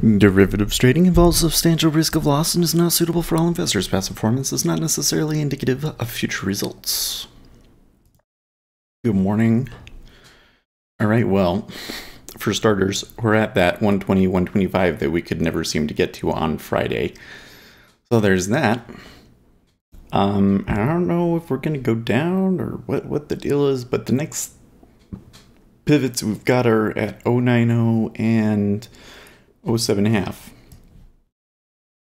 Derivatives trading involves substantial risk of loss and is not suitable for all investors. Past performance is not necessarily indicative of future results. Good morning. All right, well, for starters, we're at that 120, 125 that we could never seem to get to on Friday. So there's that. I don't know if we're going to go down or what the deal is, but the next pivots we've got are at 090 and 07.5.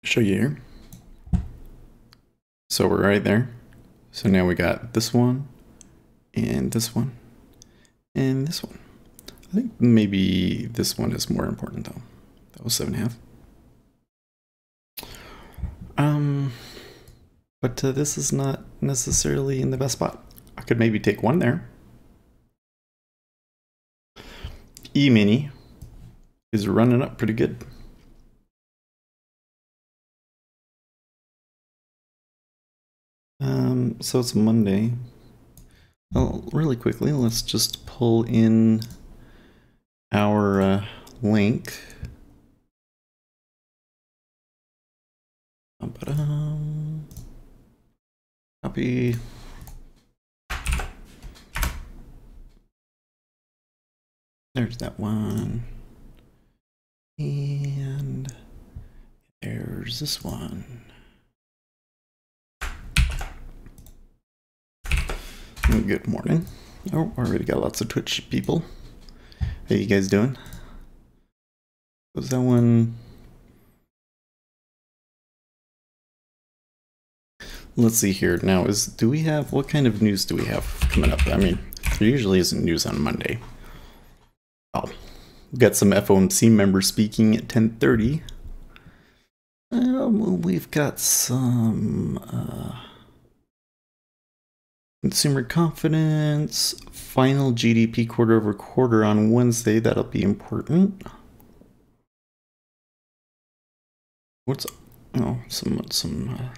Show you here. So we're right there. So now we got this one and this one and this one. I think maybe this one is more important though. That was 7.5. But this is not necessarily in the best spot. I could maybe take one there. E-mini is running up pretty good. So it's Monday. Well, really quickly, let's just pull in our link. Copy. There's that one. And there's this one. Good morning. Oh, already got lots of Twitch people. How you guys doing? Was that one? Let's see here. Now, do we have, what kind of news do we have coming up? I mean, there usually isn't news on Monday. Oh, we've got some FOMC members speaking at 10:30. We've got some consumer confidence, final GDP quarter over quarter on Wednesday. That'll be important. What's some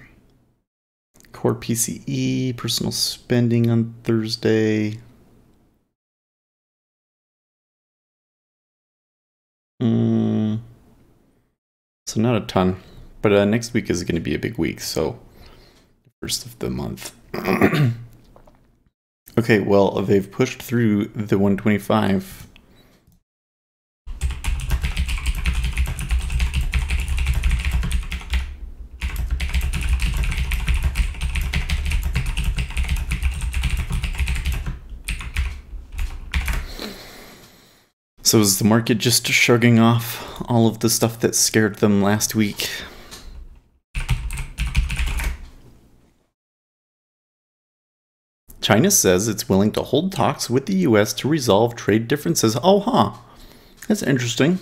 core PCE, personal spending on Thursday. So not a ton, but next week is going to be a big week. So first of the month. Okay, well, they've pushed through the 125. So is the market just shrugging off all of the stuff that scared them last week? China says it's willing to hold talks with the US to resolve trade differences. Oh, huh. That's interesting.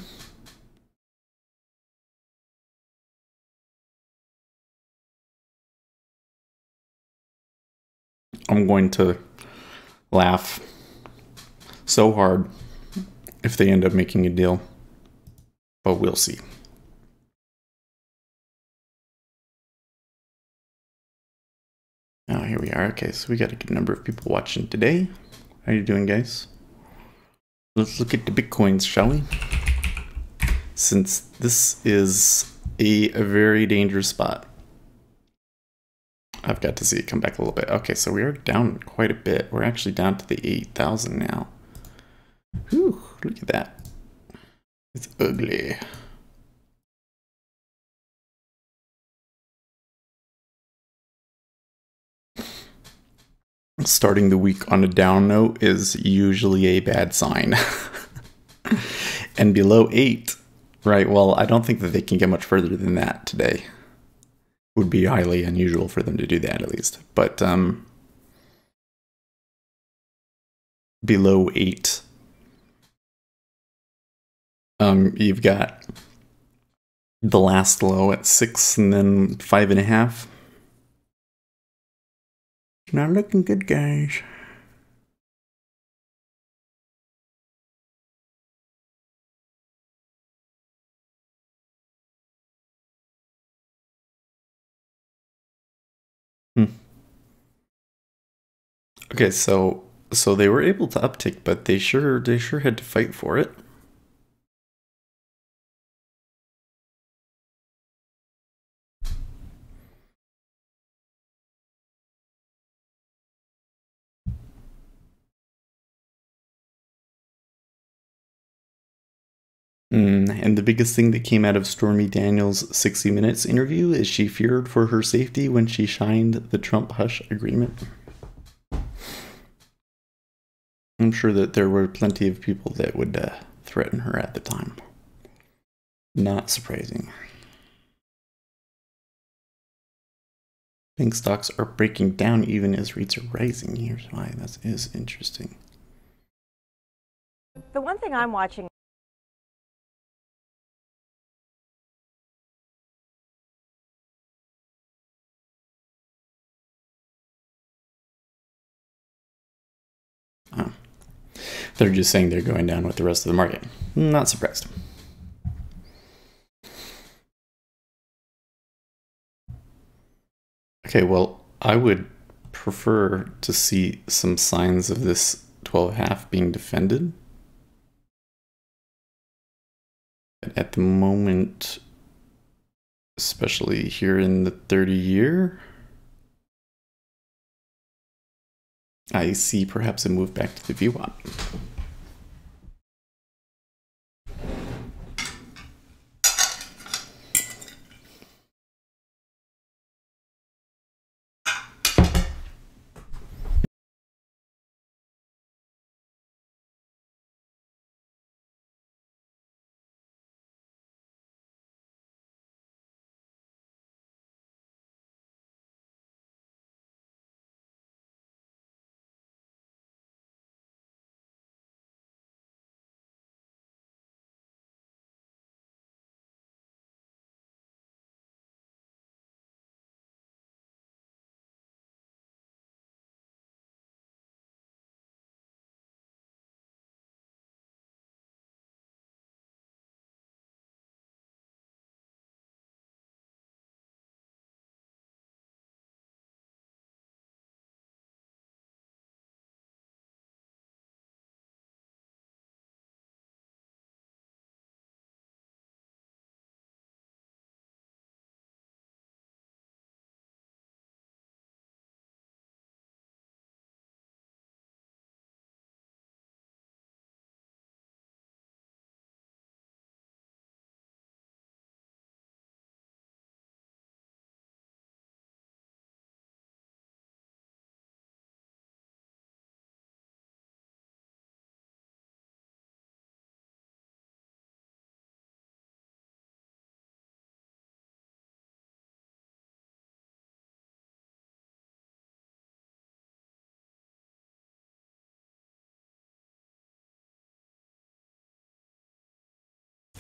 I'm going to laugh so hard if they end up making a deal, but we'll see. Oh, here we are. Okay, so we got a good number of people watching today. How you doing, guys? Let's look at the Bitcoins, shall we? Since this is a very dangerous spot. I've got to see it come back a little bit. Okay, so we are down quite a bit. We're actually down to the 8,000 now. Whew, look at that. It's ugly. Starting the week on a down note is usually a bad sign. And below 8, right? Well, I don't think that they can get much further than that today. Would be highly unusual for them to do that, at least. But below 8, you've got the last low at 6 and then 5.5. Not looking good, guys. Okay, so they were able to uptick, but they sure had to fight for it. And the biggest thing that came out of Stormy Daniels' 60 Minutes interview is she feared for her safety when she signed the Trump hush agreement. I'm sure that there were plenty of people that would threaten her at the time. Not surprising. Bank stocks are breaking down even as rates are rising. Here's why. That is interesting. The one thing I'm watching. Oh. They're just saying they're going down with the rest of the market. Not surprised. Okay, well, I would prefer to see some signs of this 12.5 being defended. At the moment, especially here in the 30-year, I see perhaps a move back to the VWAP.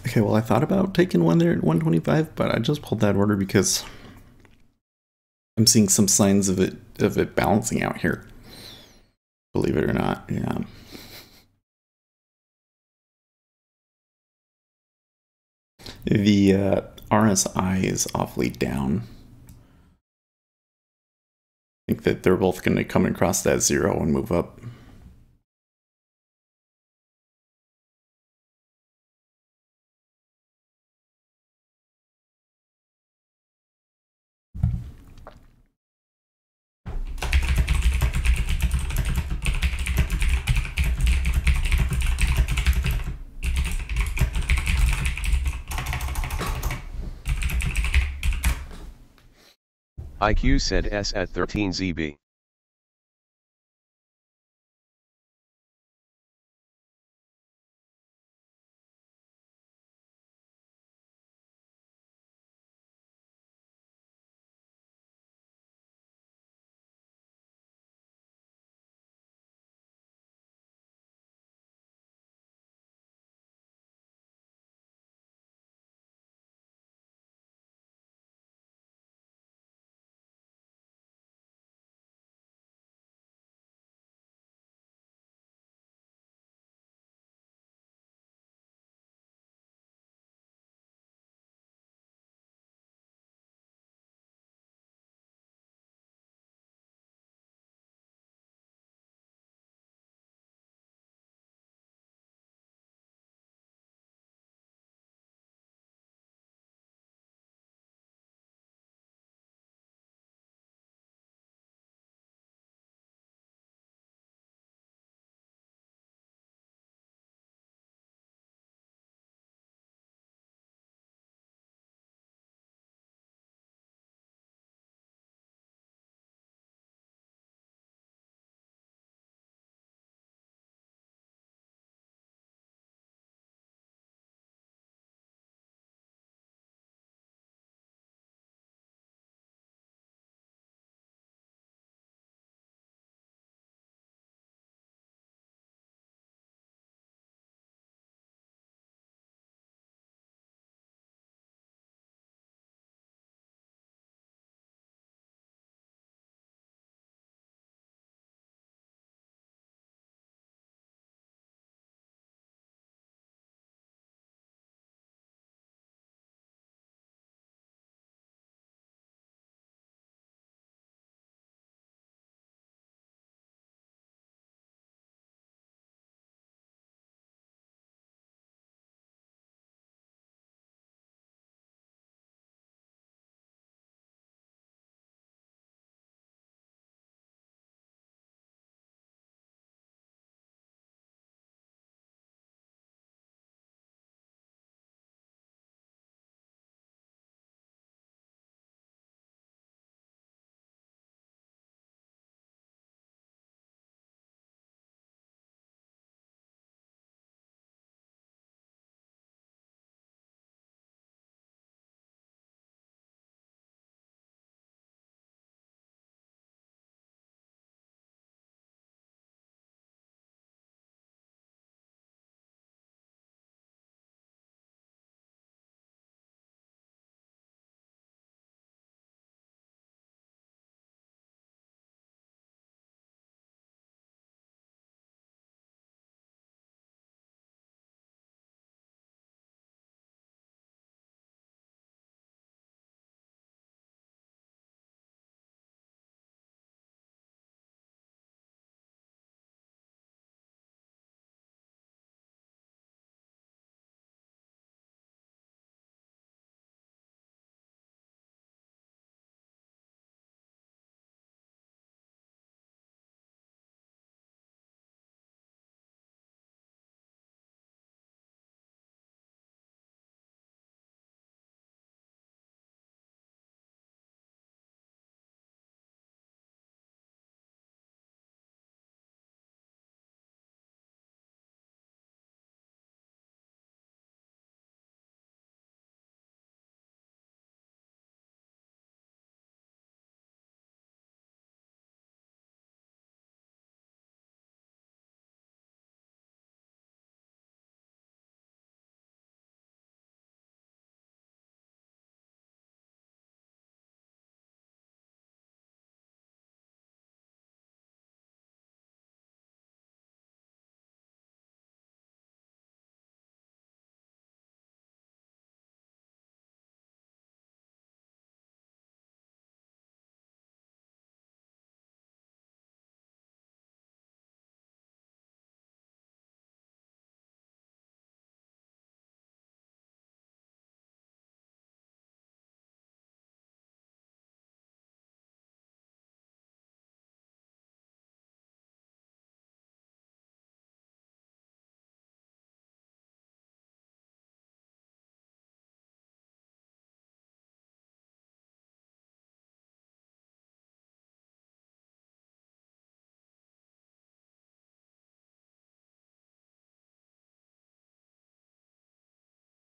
Okay, well, I thought about taking one there at 125, but I just pulled that order because I'm seeing some signs of it balancing out here. Believe it or not, yeah. The RSI is awfully down. I think that they're both going to come across that zero and move up. IQ said S at 13 ZB.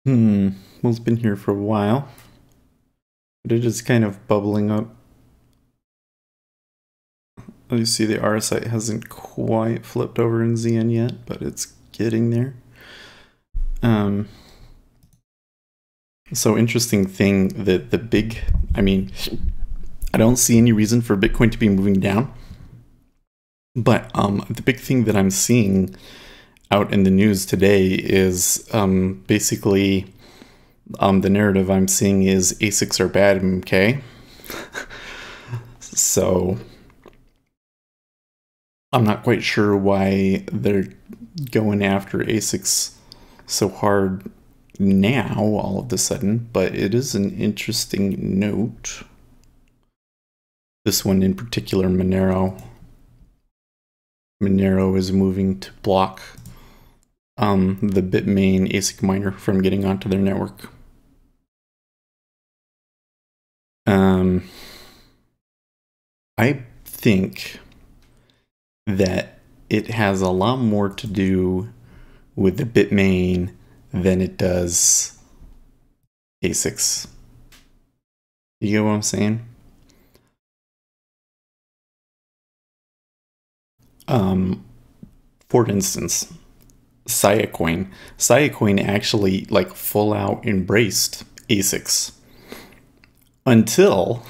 Well, it's been here for a while, but it is kind of bubbling up. You see the RSI hasn't quite flipped over in ZN yet, but it's getting there. So interesting thing that I don't see any reason for Bitcoin to be moving down. But the big thing that I'm seeing out in the news today is basically the narrative I'm seeing is ASICs are bad, okay? So I'm not quite sure why they're going after ASICs so hard now all of a sudden, but it is an interesting note. This one in particular, Monero. Monero is moving to block the Bitmain ASIC miner from getting onto their network. I think that it has a lot more to do with the Bitmain than it does ASICs. You get what I'm saying? For instance, Siacoin. Siacoin actually like full out embraced ASICs until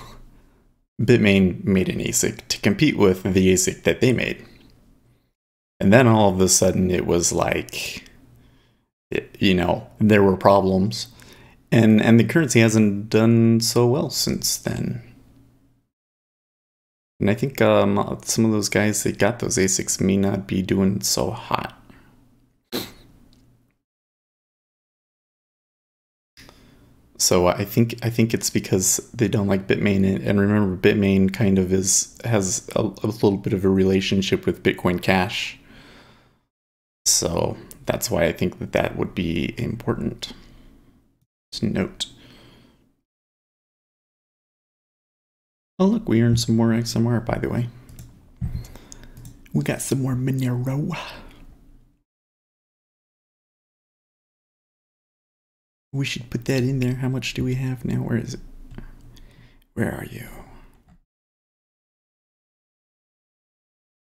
Bitmain made an ASIC to compete with the ASIC that they made. And then all of a sudden it was like, there were problems. And the currency hasn't done so well since then. And I think some of those guys that got those ASICs may not be doing so hot. So I think it's because they don't like Bitmain, and remember Bitmain kind of has a little bit of a relationship with Bitcoin Cash. So that's why I think that would be important to note. Oh look, we earned some more XMR, by the way. We got some more Monero. We should put that in there. How much do we have now? Where is it? Where are you?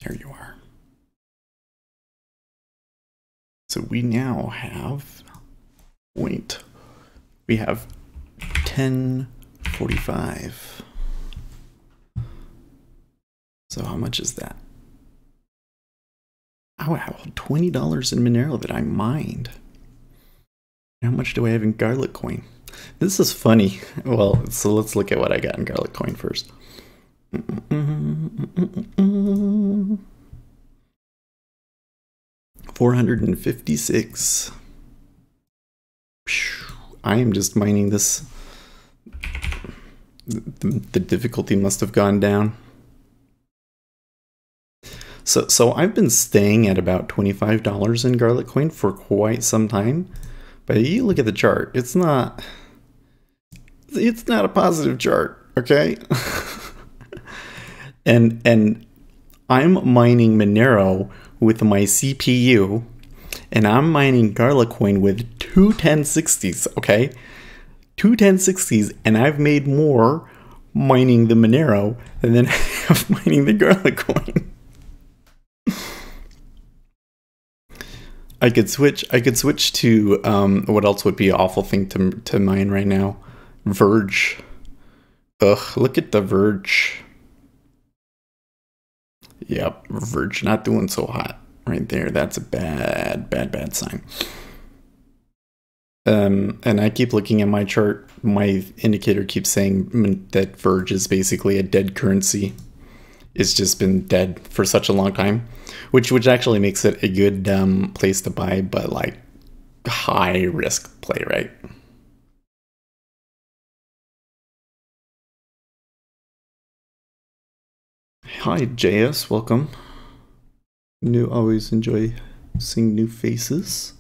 There you are. So we now have, we have 1045. So how much is that? Oh, I have $20 in Monero that I mined. How much do I have in Garlic Coin? This is funny. Well, so let's look at what I got in Garlic Coin first. 456. I am just mining this. The difficulty must have gone down. So I've been staying at about $25 in Garlic Coin for quite some time. But you look at the chart, it's not a positive chart, okay? and I'm mining Monero with my CPU, and I'm mining Garlic Coin with two 1060s, okay? Two 1060s, and I've made more mining the Monero than I have mining the Garlic Coin. I could switch to what else would be an awful thing to mine right now? Verge. Ugh, look at the Verge. Yep, Verge not doing so hot right there. That's a bad sign. And I keep looking at my chart. My indicator keeps saying that Verge is basically a dead currency. It's just been dead for such a long time, which actually makes it a good place to buy, but like high risk play, right? Hi JS, welcome. Always enjoy seeing new faces.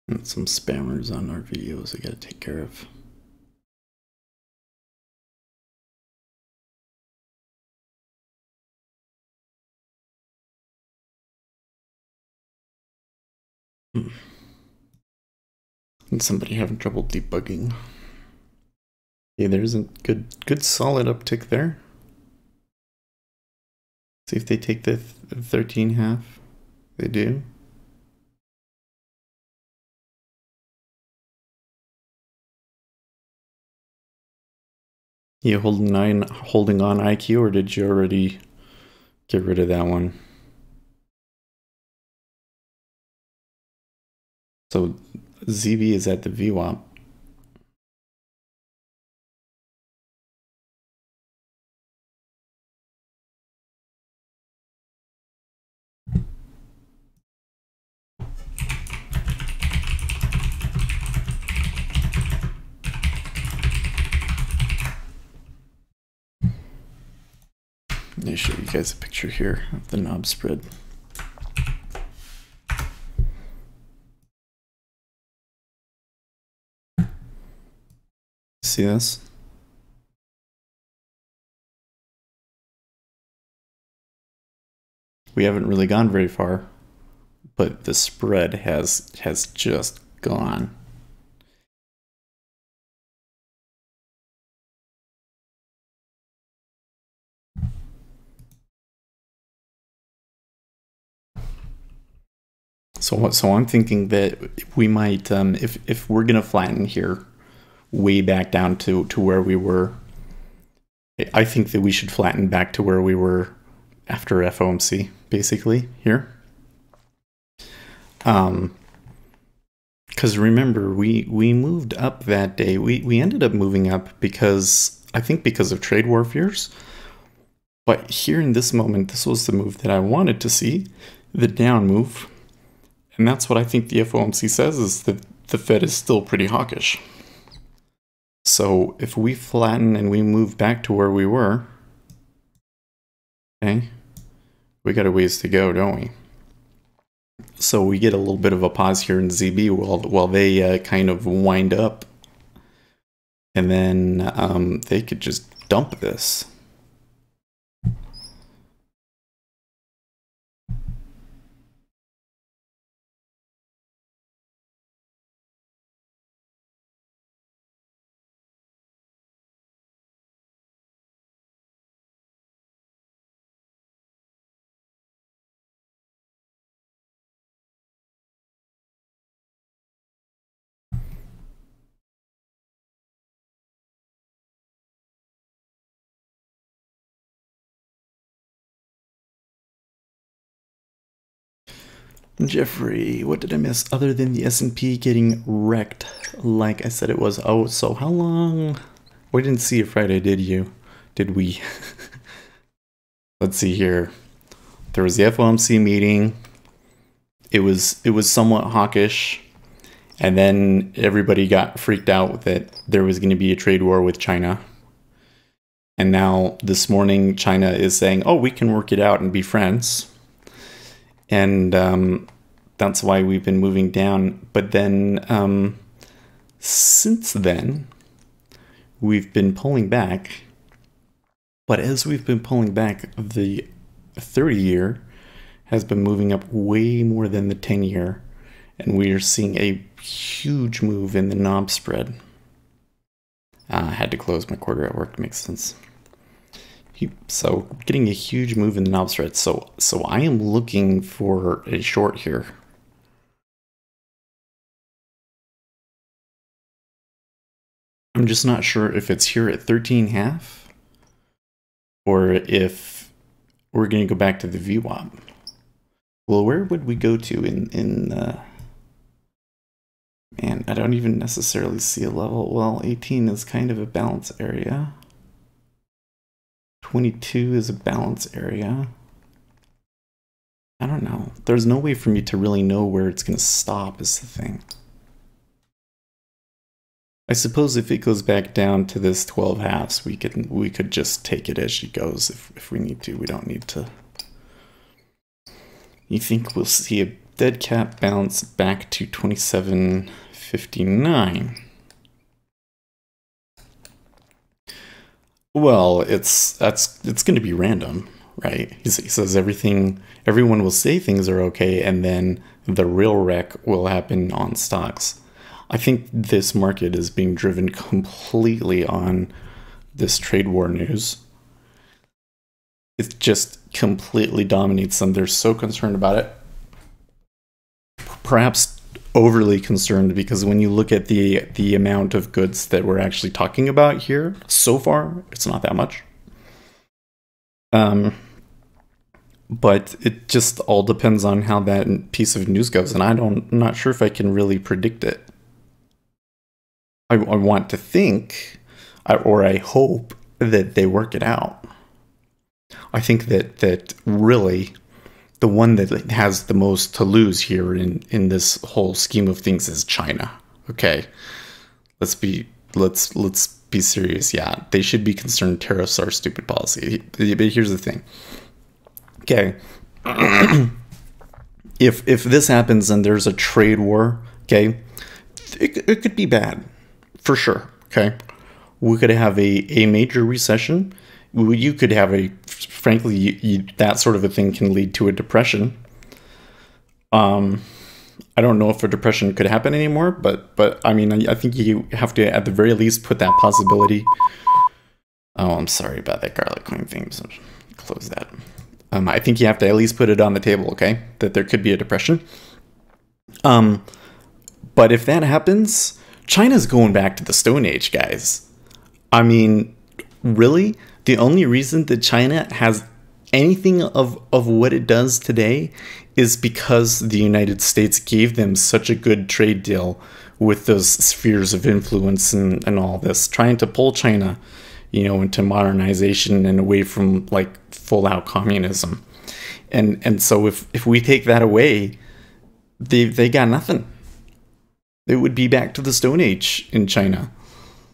And some spammers on our videos I gotta take care of. And somebody having trouble debugging. Yeah, there's a good solid uptick there. See if they take the 13.5. They do. You holding on IQ, or did you already get rid of that one? So ZB is at the VWAP. Let me show you guys a picture here of the knob spread. See this? We haven't really gone very far, but the spread has just gone. So I'm thinking that we might, if we're gonna flatten here, way back down to where we were, I think that we should flatten back to where we were after FOMC, basically here. Because remember, we moved up that day. We ended up moving up because, I think because of trade war fears. But here in this moment, this was the move that I wanted to see, the down move. And that's what I think the FOMC says, is that the Fed is still pretty hawkish. So if we flatten and we move back to where we were, okay, we got a ways to go, don't we? So we get a little bit of a pause here in ZB while they kind of wind up, and then they could just dump this. Jeffrey, what did I miss other than the S&P getting wrecked like I said it was? Oh, so how long? We didn't see it Friday, did you? Did we? Let's see here. There was the FOMC meeting. It was somewhat hawkish, and then everybody got freaked out that there was going to be a trade war with China. And now this morning, China is saying, "Oh, we can work it out and be friends." And that's why we've been moving down. But then since then, we've been pulling back. But as we've been pulling back, the 30-year has been moving up way more than the 10-year. And we are seeing a huge move in the knob spread. I had to close my quarter at work, makes sense. So getting a huge move in the knob spread. So I am looking for a short here. I'm just not sure if it's here at 13.5 or if we're going to go back to the VWAP. Well, where would we go to in man, I don't even necessarily see a level. Well, 18 is kind of a balance area. 22 is a balance area. I don't know. There's no way for me to really know where it's going to stop is the thing. I suppose if it goes back down to this 12 halves, we could just take it as she goes if we need to. We don't need to. You think we'll see dead cat bounce back to 27.59. Well, it's going to be random, right? He says everyone will say things are okay, and then the real wreck will happen on stocks. I think this market is being driven completely on this trade war news. It just completely dominates them. They're so concerned about it. Perhaps overly concerned, because when you look at the amount of goods that we're actually talking about here so far, it's not that much. But it just all depends on how that piece of news goes, and I'm not sure if I can really predict it. I want to think, or I hope, that they work it out. I think that really the one that has the most to lose here in this whole scheme of things is China. Okay, let's be serious. Yeah, they should be concerned. Tariffs are stupid policy. But here's the thing. Okay, if this happens and there's a trade war, okay, it could be bad, for sure. Okay, we could have a major recession. You could have frankly, that sort of a thing can lead to a depression. I don't know if a depression could happen anymore, but I mean, I think you have to at the very least put that possibility. Oh, I'm sorry about that garlic coin thing. So close that. I think you have to at least put it on the table, okay? That there could be a depression. But if that happens, China's going back to the Stone Age, guys. I mean, really? The only reason that China has anything of what it does today is because the United States gave them such a good trade deal with those spheres of influence and all this, trying to pull China, into modernization and away from like full out communism. And so if we take that away, they got nothing. It would be back to the Stone Age in China.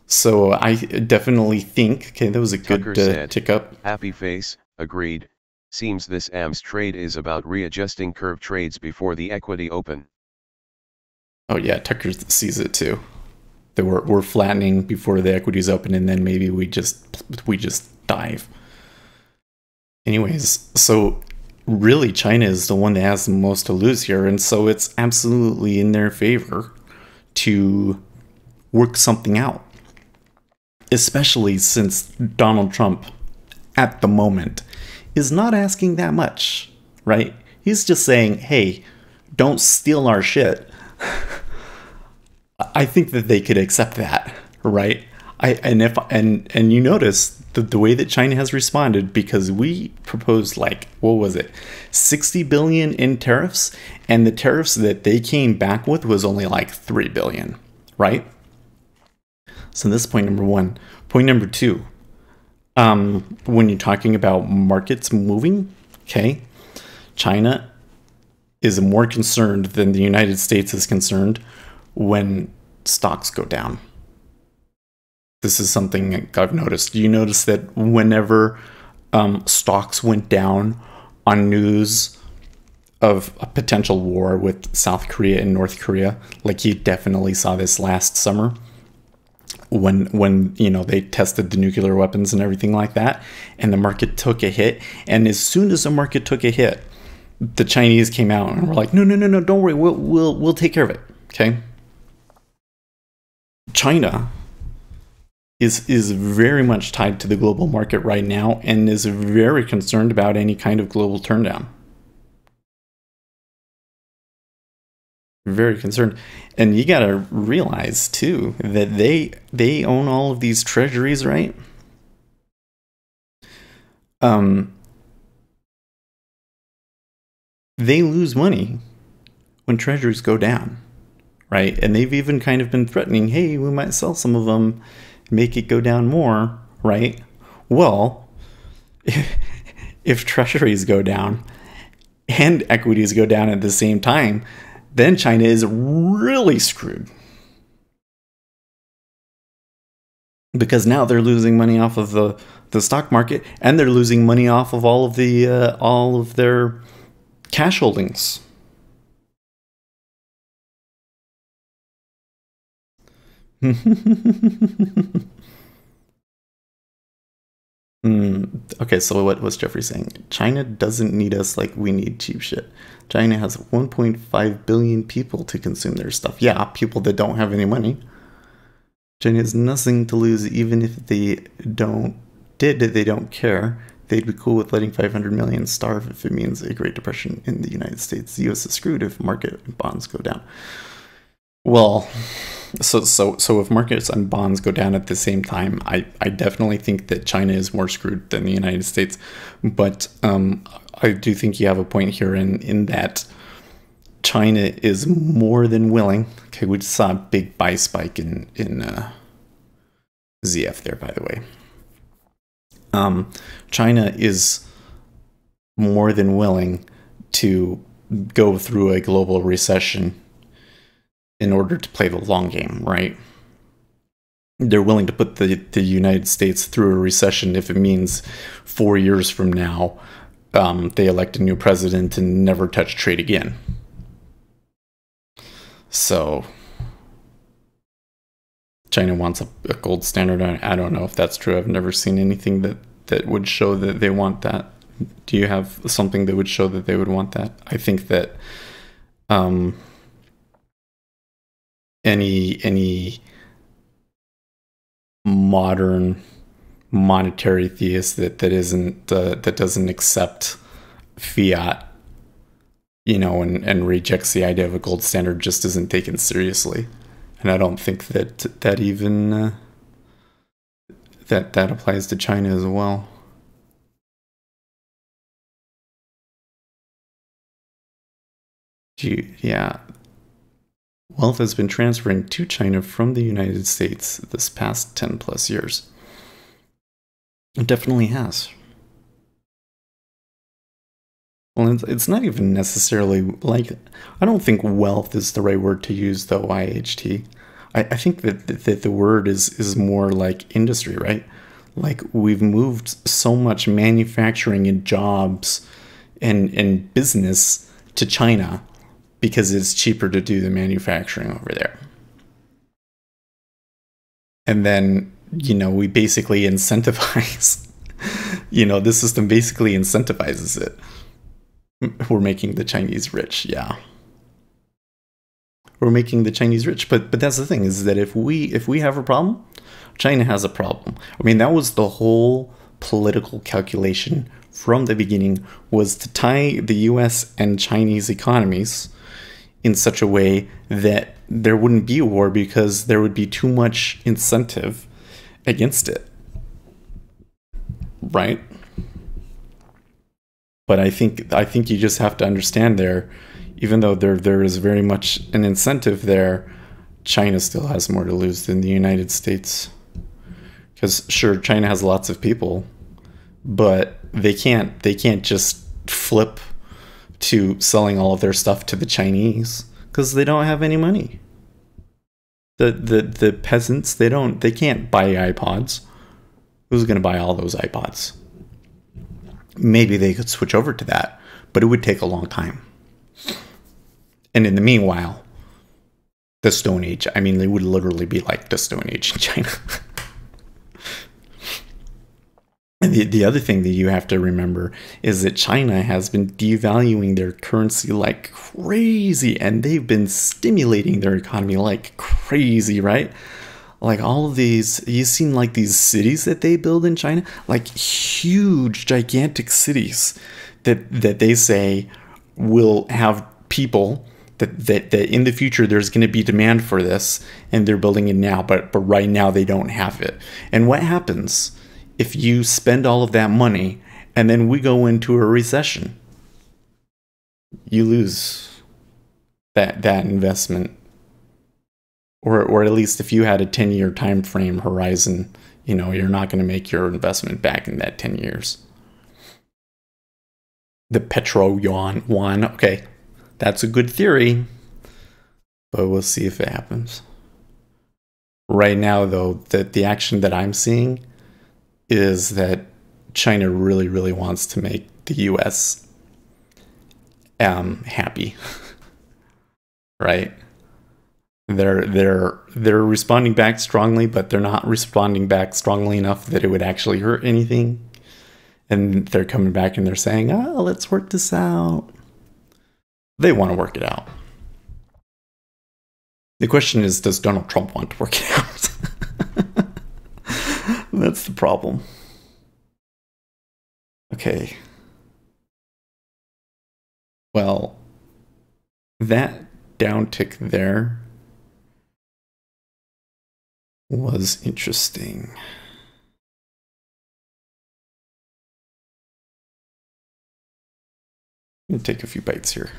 So I definitely think, okay, that was a good tick up. Happy face, agreed. Seems this AMS trade is about readjusting curve trades before the equity open. Oh yeah, Tucker sees it too. That we're flattening before the equities open, and then maybe we just dive. Anyways, so really China is the one that has the most to lose here, and so it's absolutely in their favor to work something out. Especially since Donald Trump, at the moment, is not asking that much, right? He's just saying, hey, don't steal our shit. I think that they could accept that, right? And you notice the way that China has responded, because we proposed, like, what was it, 60 billion in tariffs, and the tariffs that they came back with was only like 3 billion, right? So this is point number one. Point number two, when you're talking about markets moving, okay, China is more concerned than the United States is concerned when stocks go down. This is something I've noticed. You notice that whenever stocks went down on news of a potential war with South Korea and North Korea, like you definitely saw this last summer, when they tested the nuclear weapons and everything like that, and the market took a hit. And as soon as the market took a hit, the Chinese came out and were like, no, don't worry, we'll take care of it. Okay. China is very much tied to the global market right now and is very concerned about any kind of global turndown. Very concerned. And you gotta realize too that they own all of these treasuries, right? They lose money when treasuries go down, right? And they've even kind of been threatening, hey, we might sell some of them, make it go down more, right? Well, if treasuries go down and equities go down at the same time, then China is really screwed. Because now they're losing money off of the stock market, and they're losing money off of all of their cash holdings. Okay, so what's Jeffrey saying? China doesn't need us like we need cheap shit. China has 1.5 billion people to consume their stuff. Yeah, people that don't have any money. China has nothing to lose, even if they don't care. They'd be cool with letting 500 million starve if it means a Great Depression in the United States. The US is screwed if market and bonds go down. Well, so if markets and bonds go down at the same time, I definitely think that China is more screwed than the United States. But I do think you have a point here in that China is more than willing. Okay, we just saw a big buy spike in ZF there, by the way. China is more than willing to go through a global recession in order to play the long game, right? They're willing to put the United States through a recession if it means 4 years from now they elect a new president and never touch trade again. So China wants a gold standard. I don't know if that's true. I've never seen anything that would show that they want that. Do you have something that would show that they would want that? I think that any modern monetary theist that doesn't accept fiat, and rejects the idea of a gold standard just isn't taken seriously. And I don't think that even that applies to China as well. Yeah. Wealth has been transferring to China from the United States this past 10 plus years. It definitely has. Well, it's not even necessarily like, I don't think wealth is the right word to use, though, IHT. I think that the word is more like industry, right? Like, we've moved so much manufacturing and jobs and business to China because it's cheaper to do the manufacturing over there. And then, we basically incentivize, the system basically incentivizes it. We're making the Chinese rich, yeah. We're making the Chinese rich, but that's the thing, is that if we have a problem, China has a problem. I mean, that was the whole political calculation from the beginning, was to tie the US and Chinese economies in such a way that there wouldn't be a war because there would be too much incentive against it. Right? But I think you just have to understand there, even though there is very much an incentive there, China still has more to lose than the United States. Because sure, China has lots of people, but they can't just flip to selling all of their stuff to the Chinese because they don't have any money. The peasants, they can't buy iPods. Who's going to buy all those iPods? Maybe they could switch over to that, but it would take a long time. And in the meanwhile, the Stone Age, I mean, they would literally be like the Stone Age in China. And the other thing that you have to remember is that China has been devaluing their currency like crazy, and they've been stimulating their economy like crazy, right? Like all of these, you've seen like these cities that they build in China, like huge, gigantic cities that they say will have people that in the future there's going to be demand for this, and they're building it now, but right now they don't have it. And what happens if you spend all of that money and then we go into a recession? You lose that investment. Or at least if you had a 10-year time frame horizon, you're not going to make your investment back in that 10 years. The petro yuan, okay, that's a good theory, but we'll see if it happens. Right now, though, the action that I'm seeing is that China really, really wants to make the US happy, right? They're responding back strongly, but they're not responding back strongly enough that it would actually hurt anything. And they're coming back and they're saying, "Oh, let's work this out." They want to work it out. The question is, does Donald Trump want to work it out? That's the problem. Okay. Well, that downtick there was interesting. I'm gonna take a few bites here.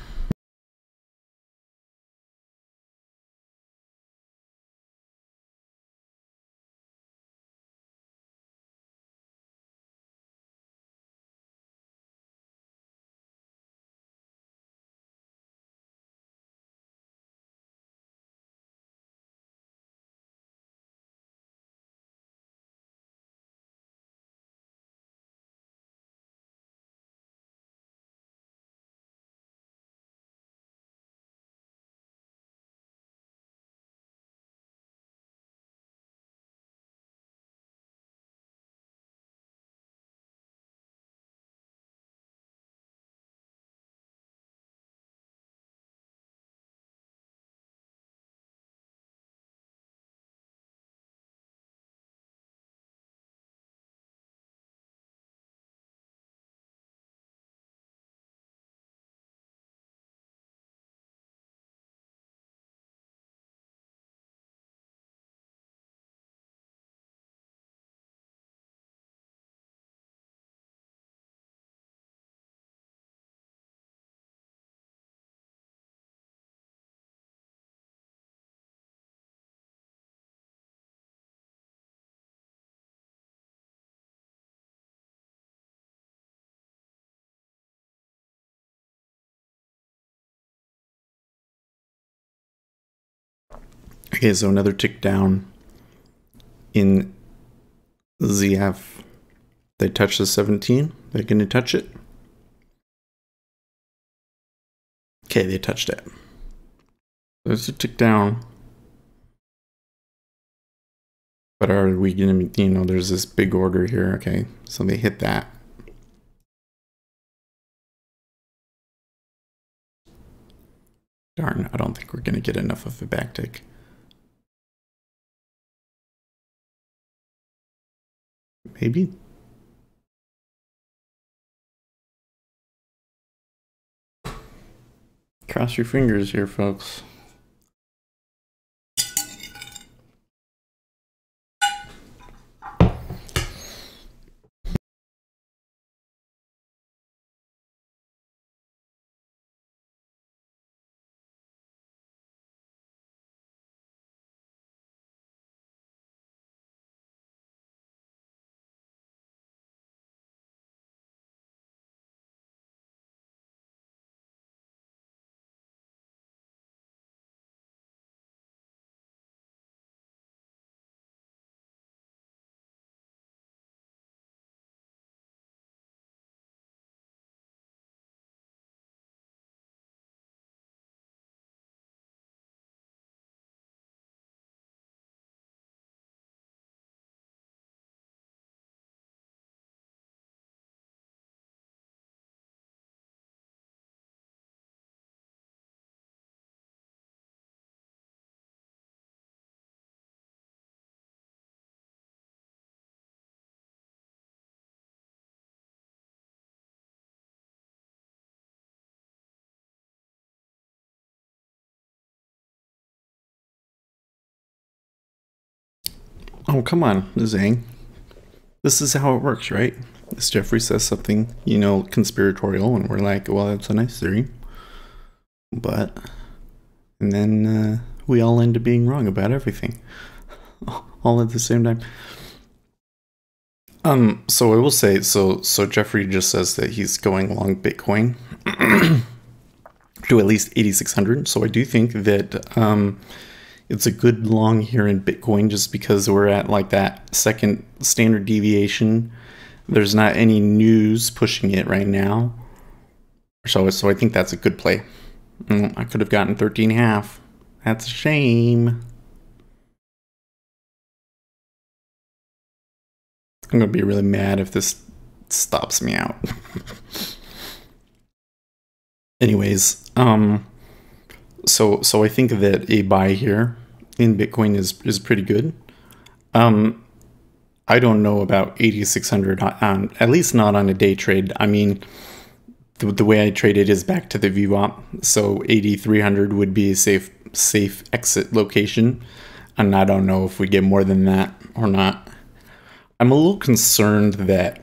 Okay, so another tick down in ZF. They touch the 17. They're going to touch it. Okay, they touched it. There's a tick down. But are we going to, there's this big order here. Okay, so they hit that. Darn, I don't think we're going to get enough of a backtick. Maybe. Cross your fingers here, folks. Oh, come on, Zhang. This is how it works, right? This Jeffrey says something, conspiratorial, and we're like, well, that's a nice theory. But, and then we all end up being wrong about everything. All at the same time. So I will say, so Jeffrey just says that he's going long Bitcoin to at least 8,600. So I do think that it's a good long here in Bitcoin just because we're at like that second standard deviation. There's not any news pushing it right now. So I think that's a good play. I could have gotten 13.5 That's a shame. I'm gonna be really mad if this stops me out. Anyways, so I think that a buy here in Bitcoin is pretty good. I don't know about 8,600 on, at least not on a day trade. I mean, the way I trade it is back to the VWAP, so 8,300 would be a safe exit location, and I don't know if we get more than that or not. I'm a little concerned that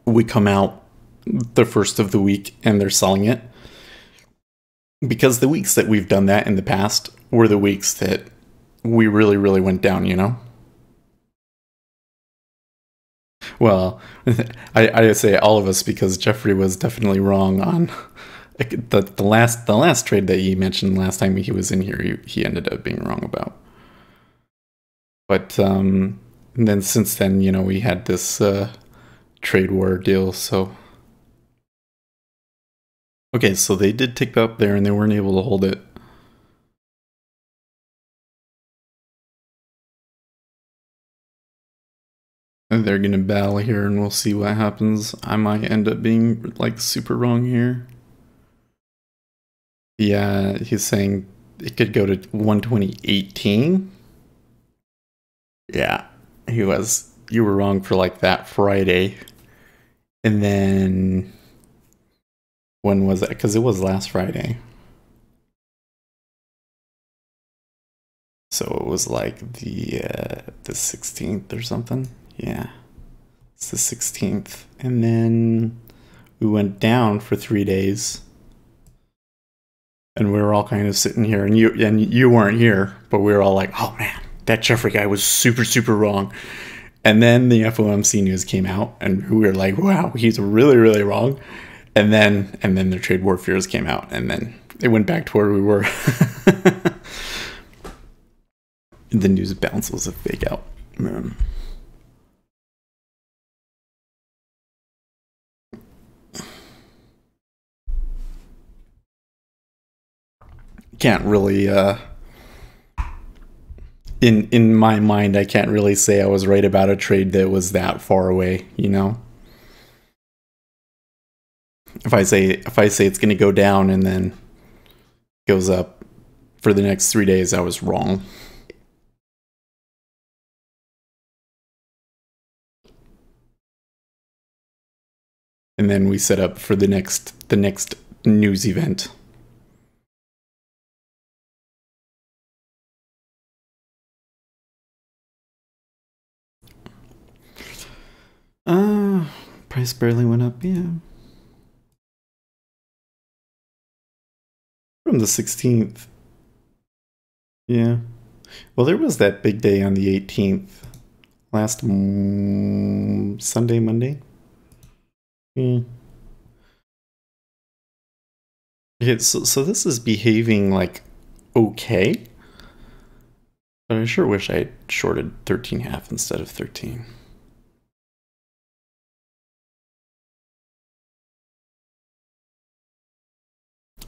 we come out the first of the week and they're selling it, because the weeks that we've done that in the past were the weeks that we really went down, you know? Well, I say all of us, because Jeffrey was definitely wrong on the last trade that he mentioned last time he was in here. He ended up being wrong about. But and then since then, you know, we had this trade war deal. So okay, so they did tick up there, and they weren't able to hold it. And they're gonna battle here, and we'll see what happens. I might end up being like super wrong here. Yeah, he's saying it could go to 120.18. Yeah, he was. You were wrong for like that Friday. And then when was that? Because it was last Friday. So it was like the 16th or something. Yeah, it's the 16th. And then we went down for 3 days. And we were all kind of sitting here, and you weren't here, but we were all like, "Oh man, that Jeffrey guy was super wrong." And then the FOMC news came out, and we were like, "Wow, he's really wrong." And then the trade war fears came out, and then it went back to where we were. The news bounce was a fake out. Can't really in my mind, I can't really say I was right about a trade that was that far away, you know? If I say it's going to go down and then goes up for the next 3 days, I was wrong. And then we set up for the next news event. Price barely went up, yeah. From the 16th. Yeah. Well, there was that big day on the 18th. Last Sunday, Monday. Yeah. Okay, so this is behaving like okay. But I sure wish I had shorted 13.5 instead of 13.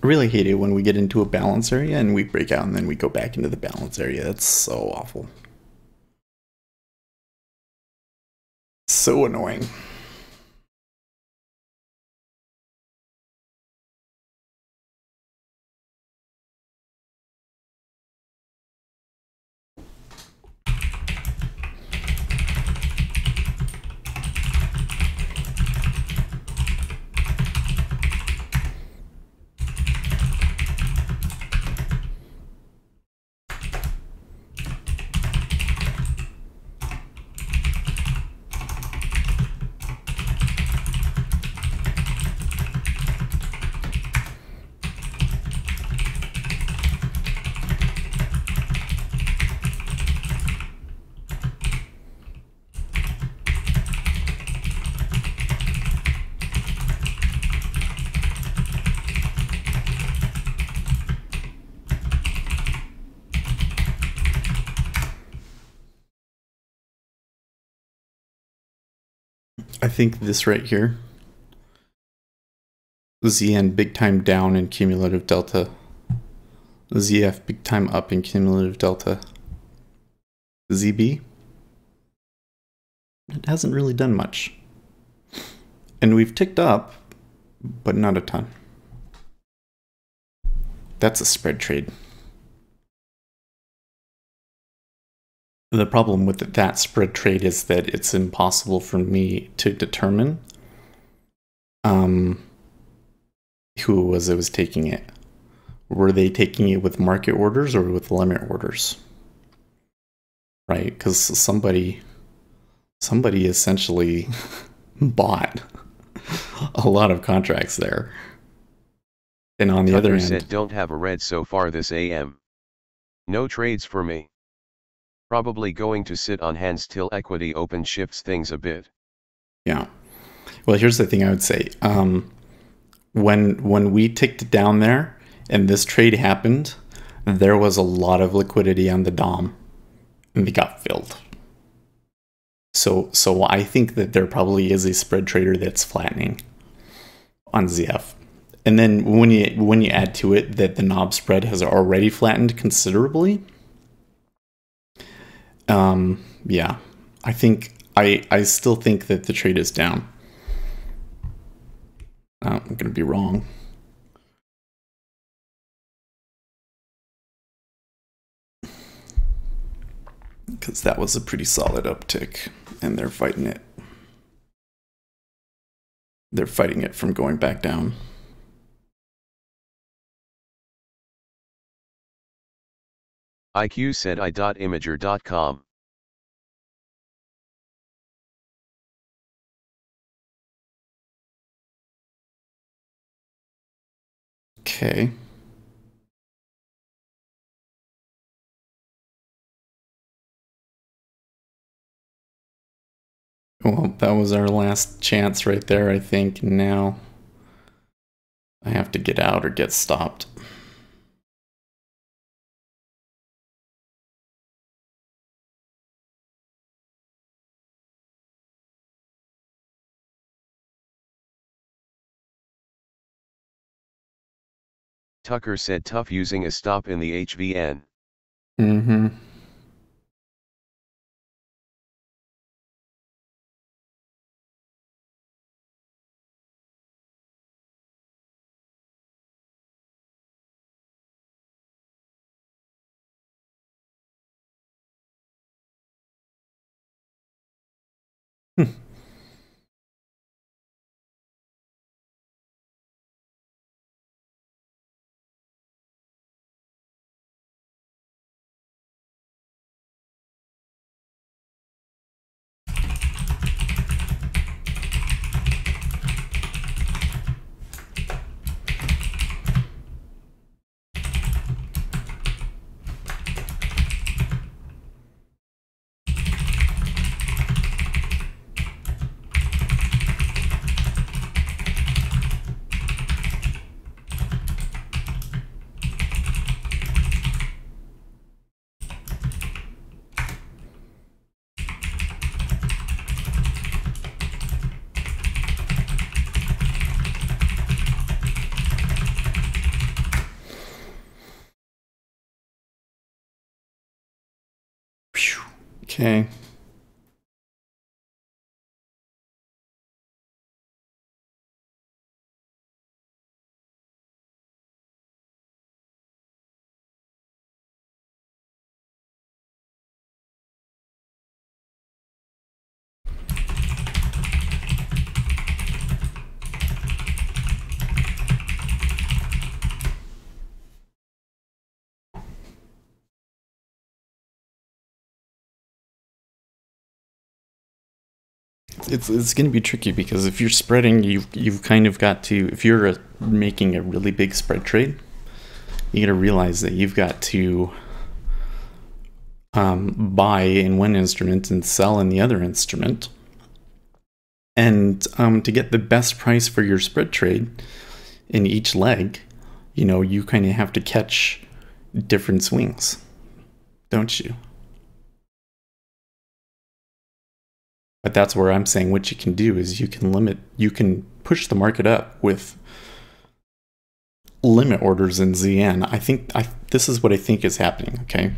I really hate it when we get into a balance area and we break out and then we go back into the balance area. That's so awful. So annoying. I think this right here, ZN big time down in cumulative delta. ZF big time up in cumulative delta. ZB, it hasn't really done much. And we've ticked up, but not a ton. That's a spread trade. The problem with that spread trade is that it's impossible for me to determine who it was taking it. Were they taking it with market orders or with limit orders? Right? Because somebody essentially bought a lot of contracts there. And on the other end, said don't have a red so far this AM. No trades for me. Probably going to sit on hands till equity open shifts things a bit. Yeah. Well, here's the thing I would say. When we ticked down there and this trade happened, there was a lot of liquidity on the DOM and they got filled. So I think that there probably is a spread trader that's flattening on ZF. And then when you add to it that the knob spread has already flattened considerably, yeah, I still think that the trade is down. I'm going to be wrong. Because that was a pretty solid uptick, and they're fighting it. They're fighting it from going back down. IQ said I.imager.com. Okay. Well, that was our last chance right there, I think. Now I have to get out or get stopped. Tucker said tough using a stop in the HVN. Mm-hmm. Okay. It's going to be tricky because if you're spreading, you've kind of got to, if you're making a really big spread trade, you got to realize that you've got to buy in one instrument and sell in the other instrument. And to get the best price for your spread trade in each leg, you kind of have to catch different swings, don't you? But that's where I'm saying what you can do is you can push the market up with limit orders in ZN. This is what I think is happening. Okay,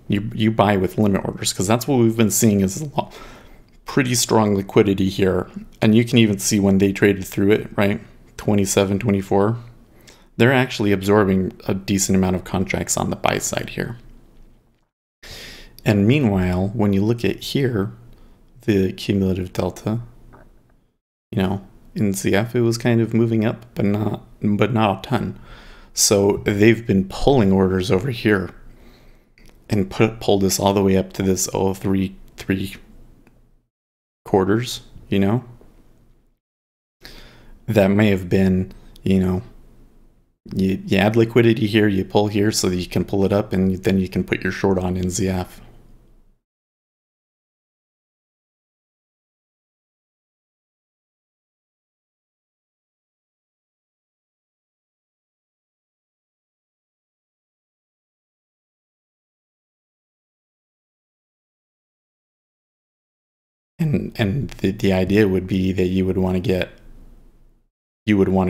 you buy with limit orders because that's what we've been seeing is pretty strong liquidity here, and you can even see when they traded through it, right? 27, 24. They're actually absorbing a decent amount of contracts on the buy side here. And meanwhile, when you look at here, the cumulative delta, you know, in ZF it was kind of moving up, but not a ton. So they've been pulling orders over here and pulled this all the way up to this 0.33 quarters, you know. That may have been, you know, you add liquidity here, you pull here so that you can pull it up, and then you can put your short on in ZF. And the idea would be that you would want to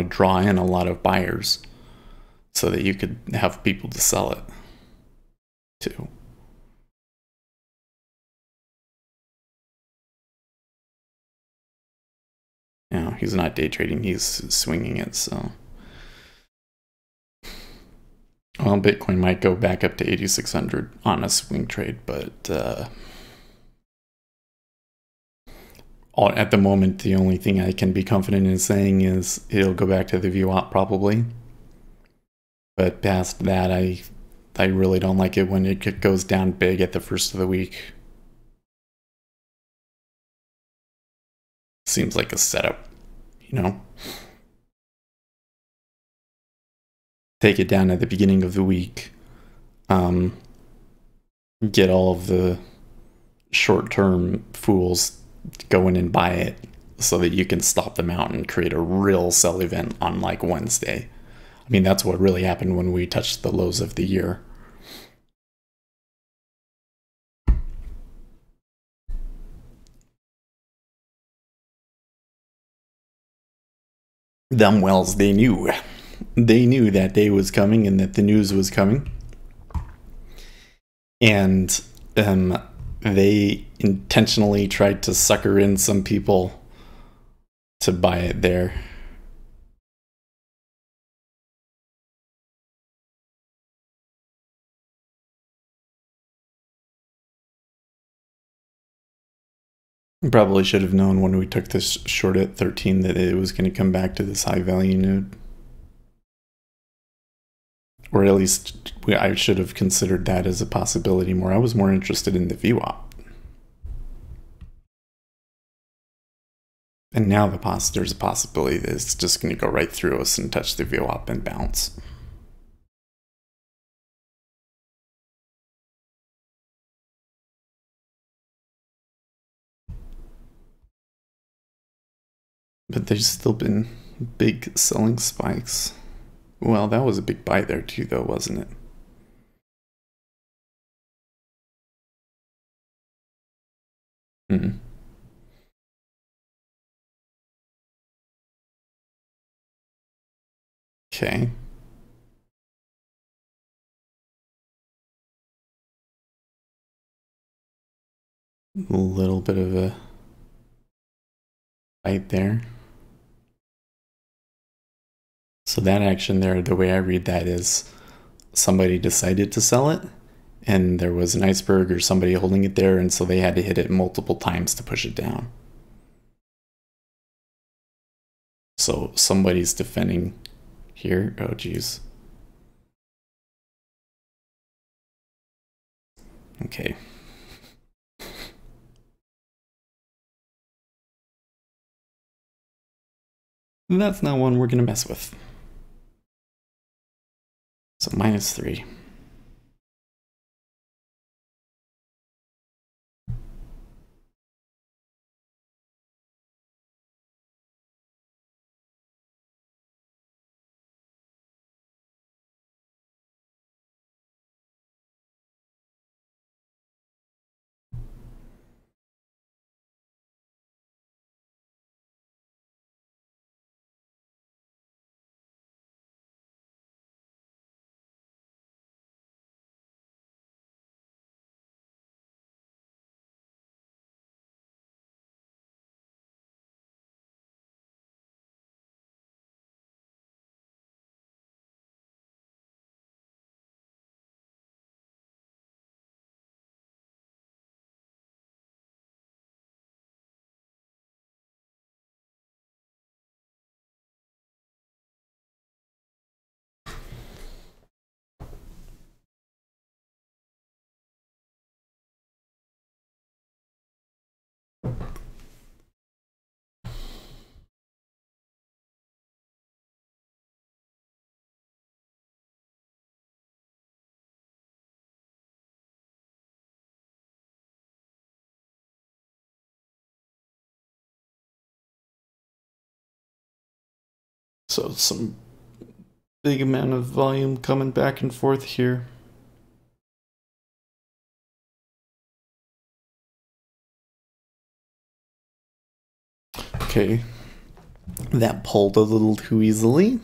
draw in a lot of buyers so that you could have people to sell it to. You know, he's not day trading, he's swinging it, so. Well, Bitcoin might go back up to 8,600 on a swing trade, but at the moment, the only thing I can be confident in saying is it'll go back to the VWAP probably. But past that, I really don't like it when it goes down big at the first of the week. Seems like a setup, you know? Take it down at the beginning of the week. Get all of the short-term fools go in and buy it so that you can stop them out and create a real sell event on like Wednesday. I mean, that's what really happened when we touched the lows of the year. Them Wells, they knew that day was coming and that the news was coming. And they intentionally tried to sucker in some people to buy it there. Probably should have known when we took this short at 13 that it was going to come back to this high value node. Or at least I should have considered that as a possibility more. I was more interested in the VWAP. And now there's a possibility that it's just going to go right through us and touch the VWAP and bounce. But there's still been big selling spikes. Well, that was a big buy there too, though, wasn't it? Hmm. Okay. A little bit of a fight there. So that action there, the way I read that is somebody decided to sell it, and there was an iceberg or somebody holding it there, and so they had to hit it multiple times to push it down. So somebody's defending here. Oh, geez. Okay. That's not one we're going to mess with. So -3. So some big amount of volume coming back and forth here. Okay, that pulled a little too easily.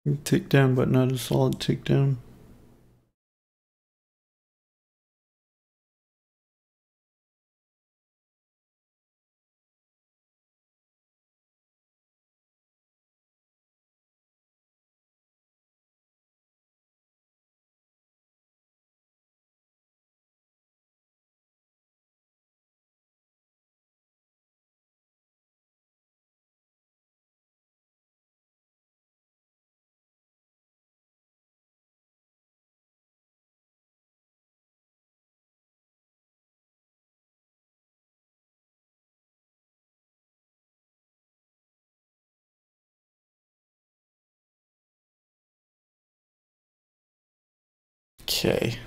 Takedown, but not a solid takedown. Okay.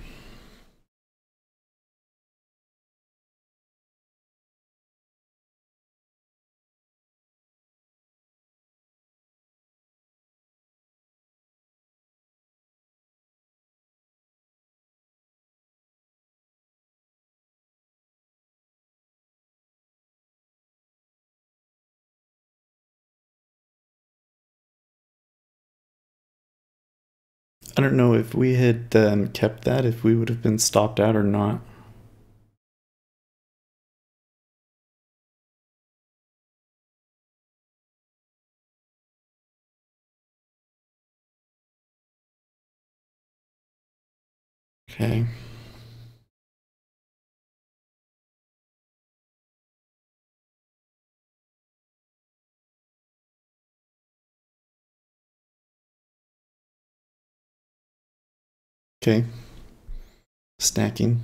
I don't know if we had kept that, if we would have been stopped out or not. Okay. Okay. Stacking.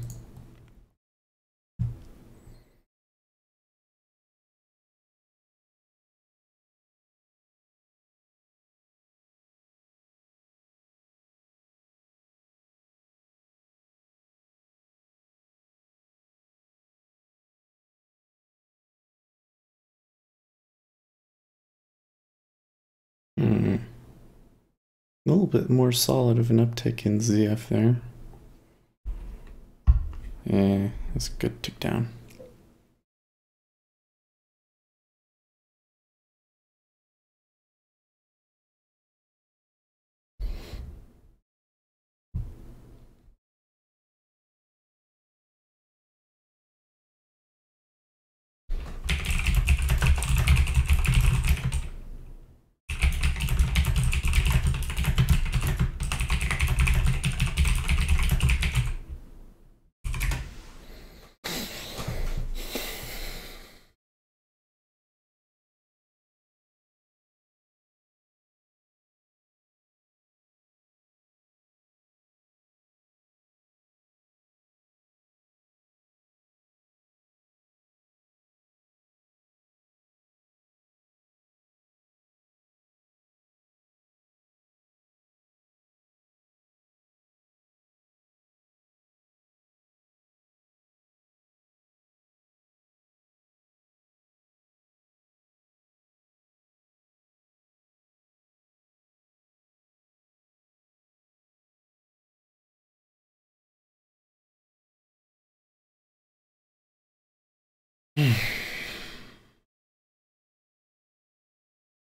A little bit more solid of an uptick in ZF there. Yeah, that's a good tick down.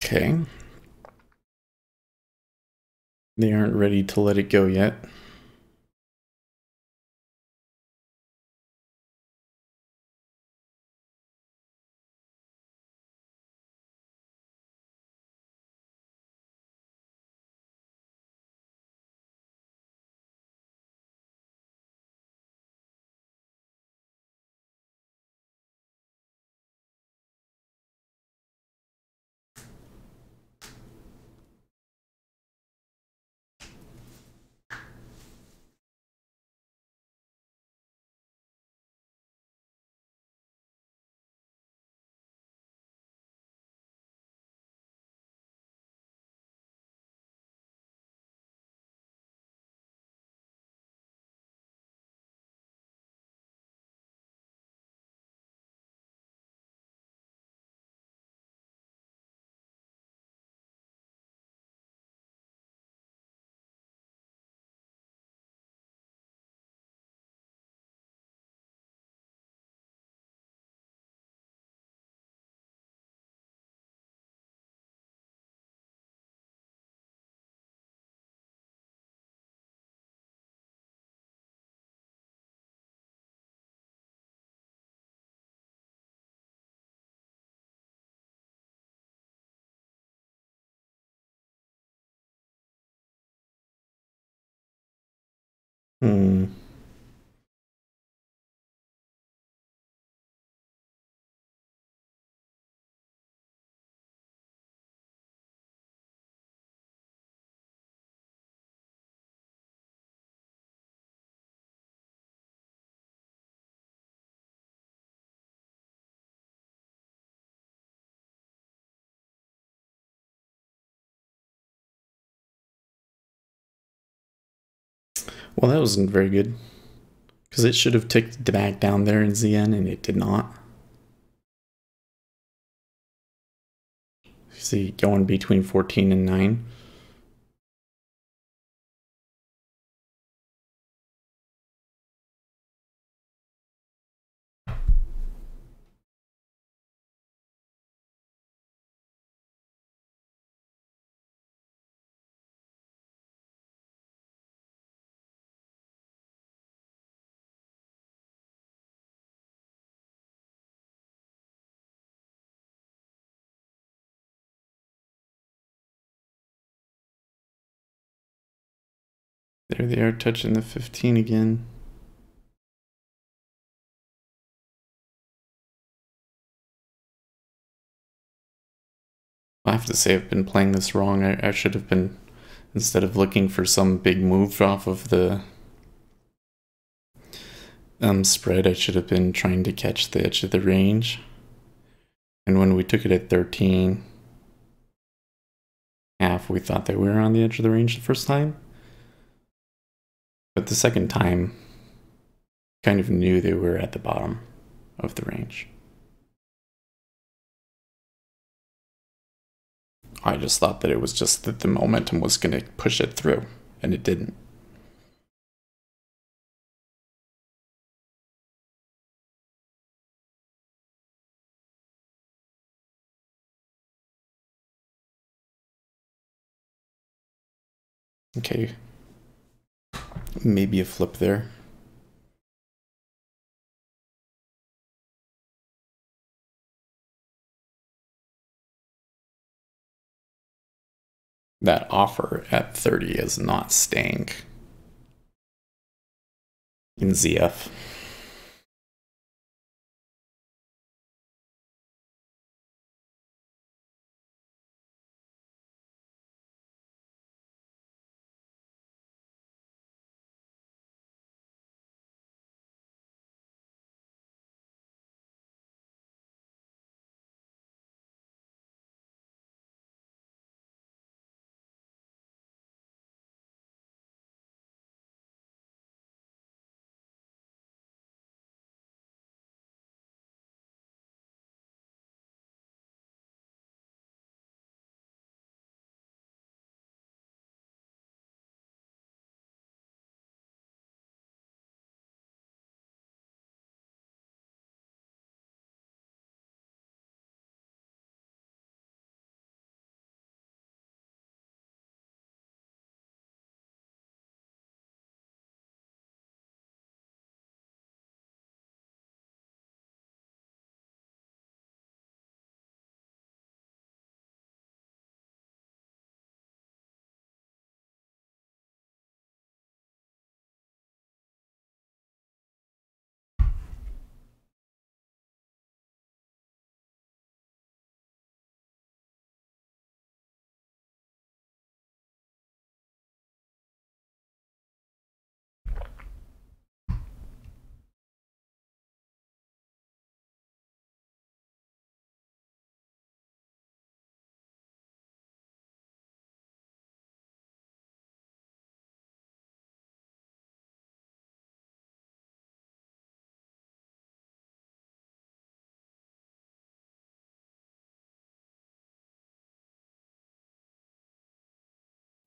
Okay. They aren't ready to let it go yet. Hmm. Well, that wasn't very good. Because it should have ticked back down there in ZN, and it did not. See, going between 14 and 9. There they are, touching the 15 again. I have to say I've been playing this wrong. I should have been, instead of looking for some big move off of the spread, I should have been trying to catch the edge of the range. And when we took it at 13 half, we thought that we were on the edge of the range the first time. But the second time, kind of knew they were at the bottom of the range. I just thought that it was just that the momentum was going to push it through, and it didn't. Okay. Maybe a flip there. That offer at 30 is not staying in ZF.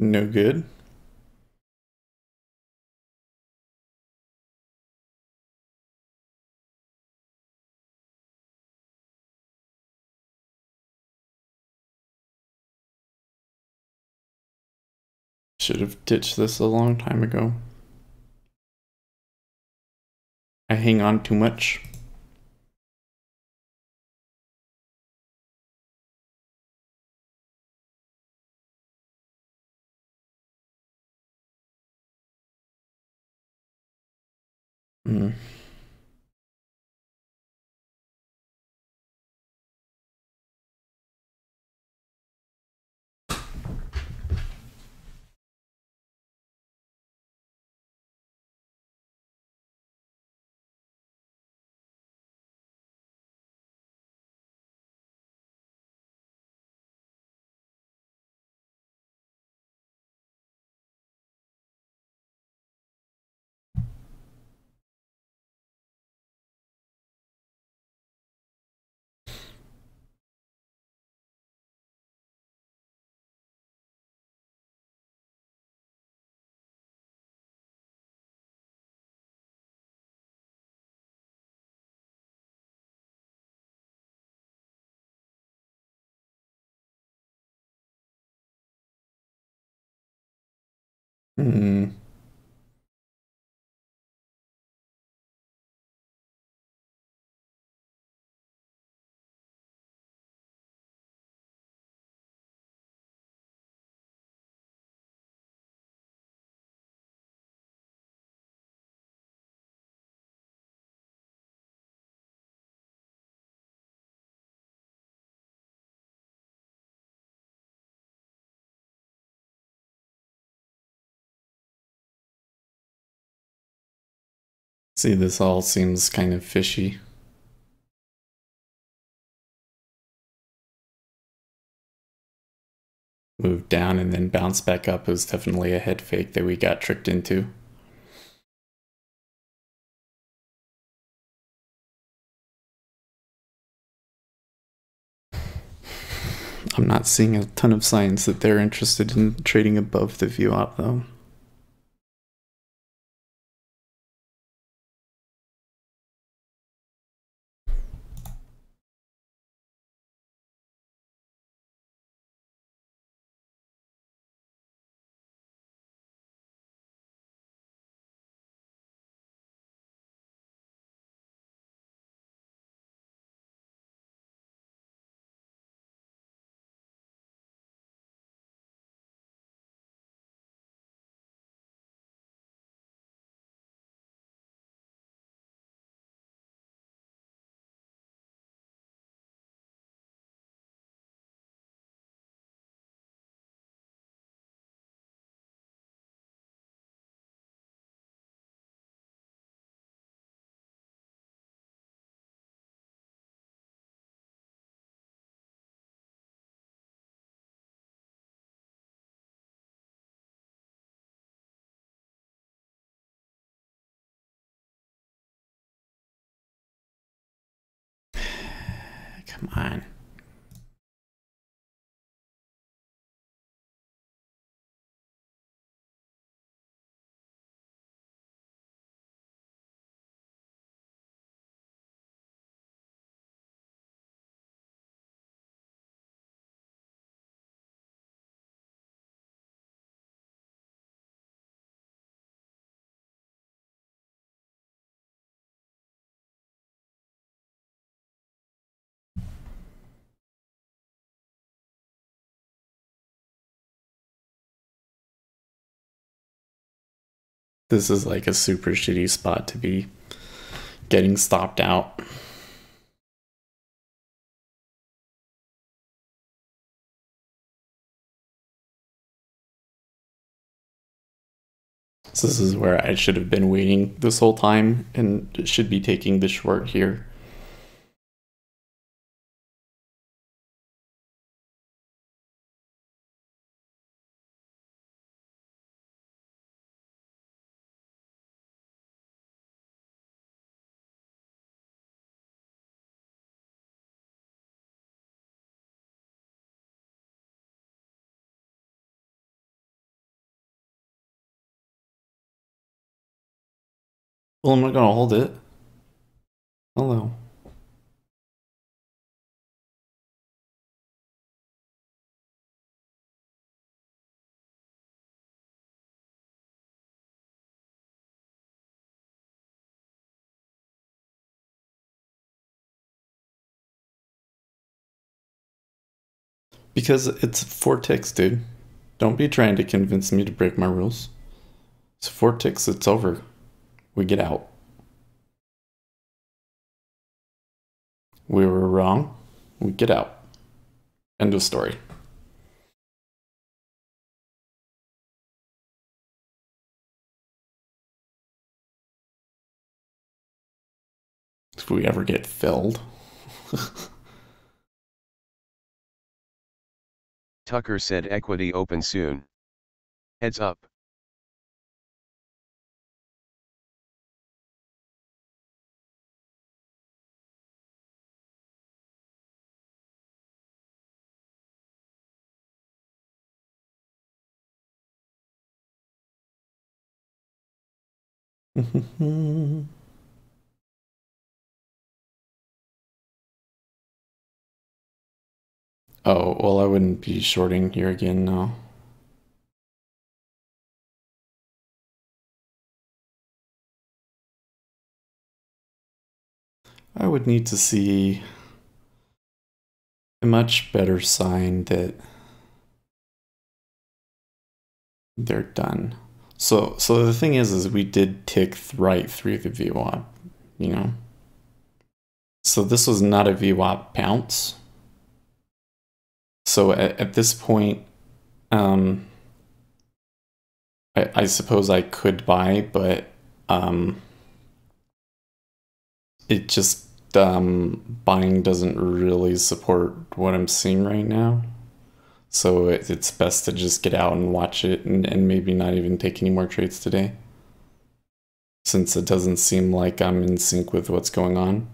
No good. Should have ditched this a long time ago. I hang on too much. Hmm. Hmm. See, this all seems kind of fishy. Move down and then bounce back up is definitely a head fake that we got tricked into. I'm not seeing a ton of signs that they're interested in trading above the view op though. Come on. This is like a super shitty spot to be getting stopped out. So this is where I should have been waiting this whole time and should be taking the short here. Well, I'm not gonna hold it. Hello. Because it's 4 ticks, dude. Don't be trying to convince me to break my rules. It's 4 ticks, it's over. We get out. We were wrong. We get out. End of story. If we ever get filled. Tucker said equity open soon. Heads up. Oh, well, I wouldn't be shorting here again, no. I would need to see a much better sign that they're done. So the thing is we did tick right through the VWAP, you know? So this was not a VWAP bounce. So at this point, I suppose I could buy, but it just buying doesn't really support what I'm seeing right now. So it's best to just get out and watch it and maybe not even take any more trades today. Since it doesn't seem like I'm in sync with what's going on.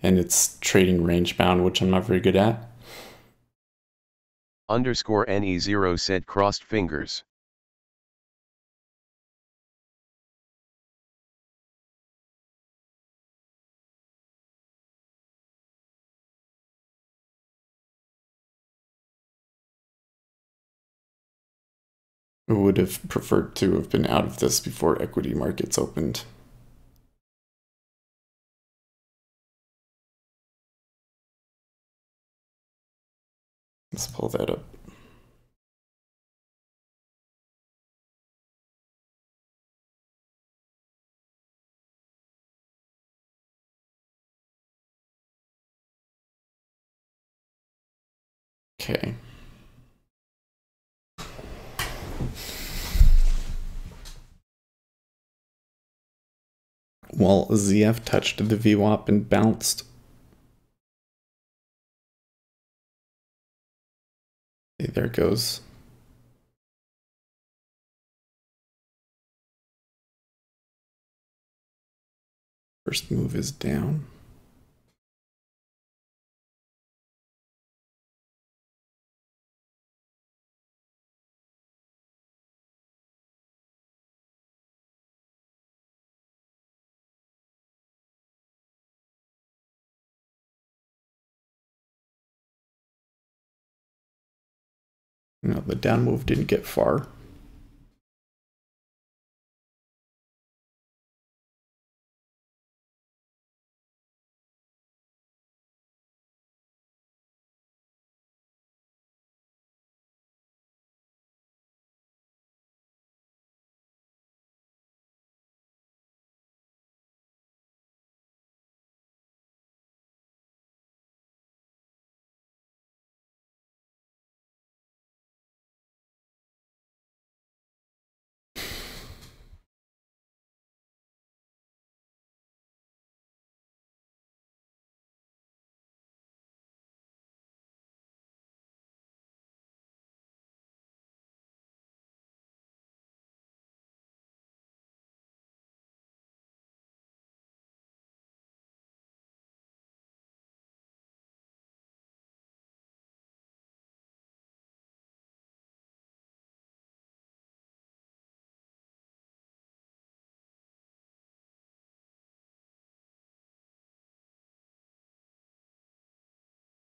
And it's trading range bound, which I'm not very good at. Underscore NE0 said crossed fingers. I would have preferred to have been out of this before equity markets opened. Let's pull that up. Okay. Well, ZF touched the VWAP and bounced. Okay, there it goes. First move is down. No, the down move didn't get far.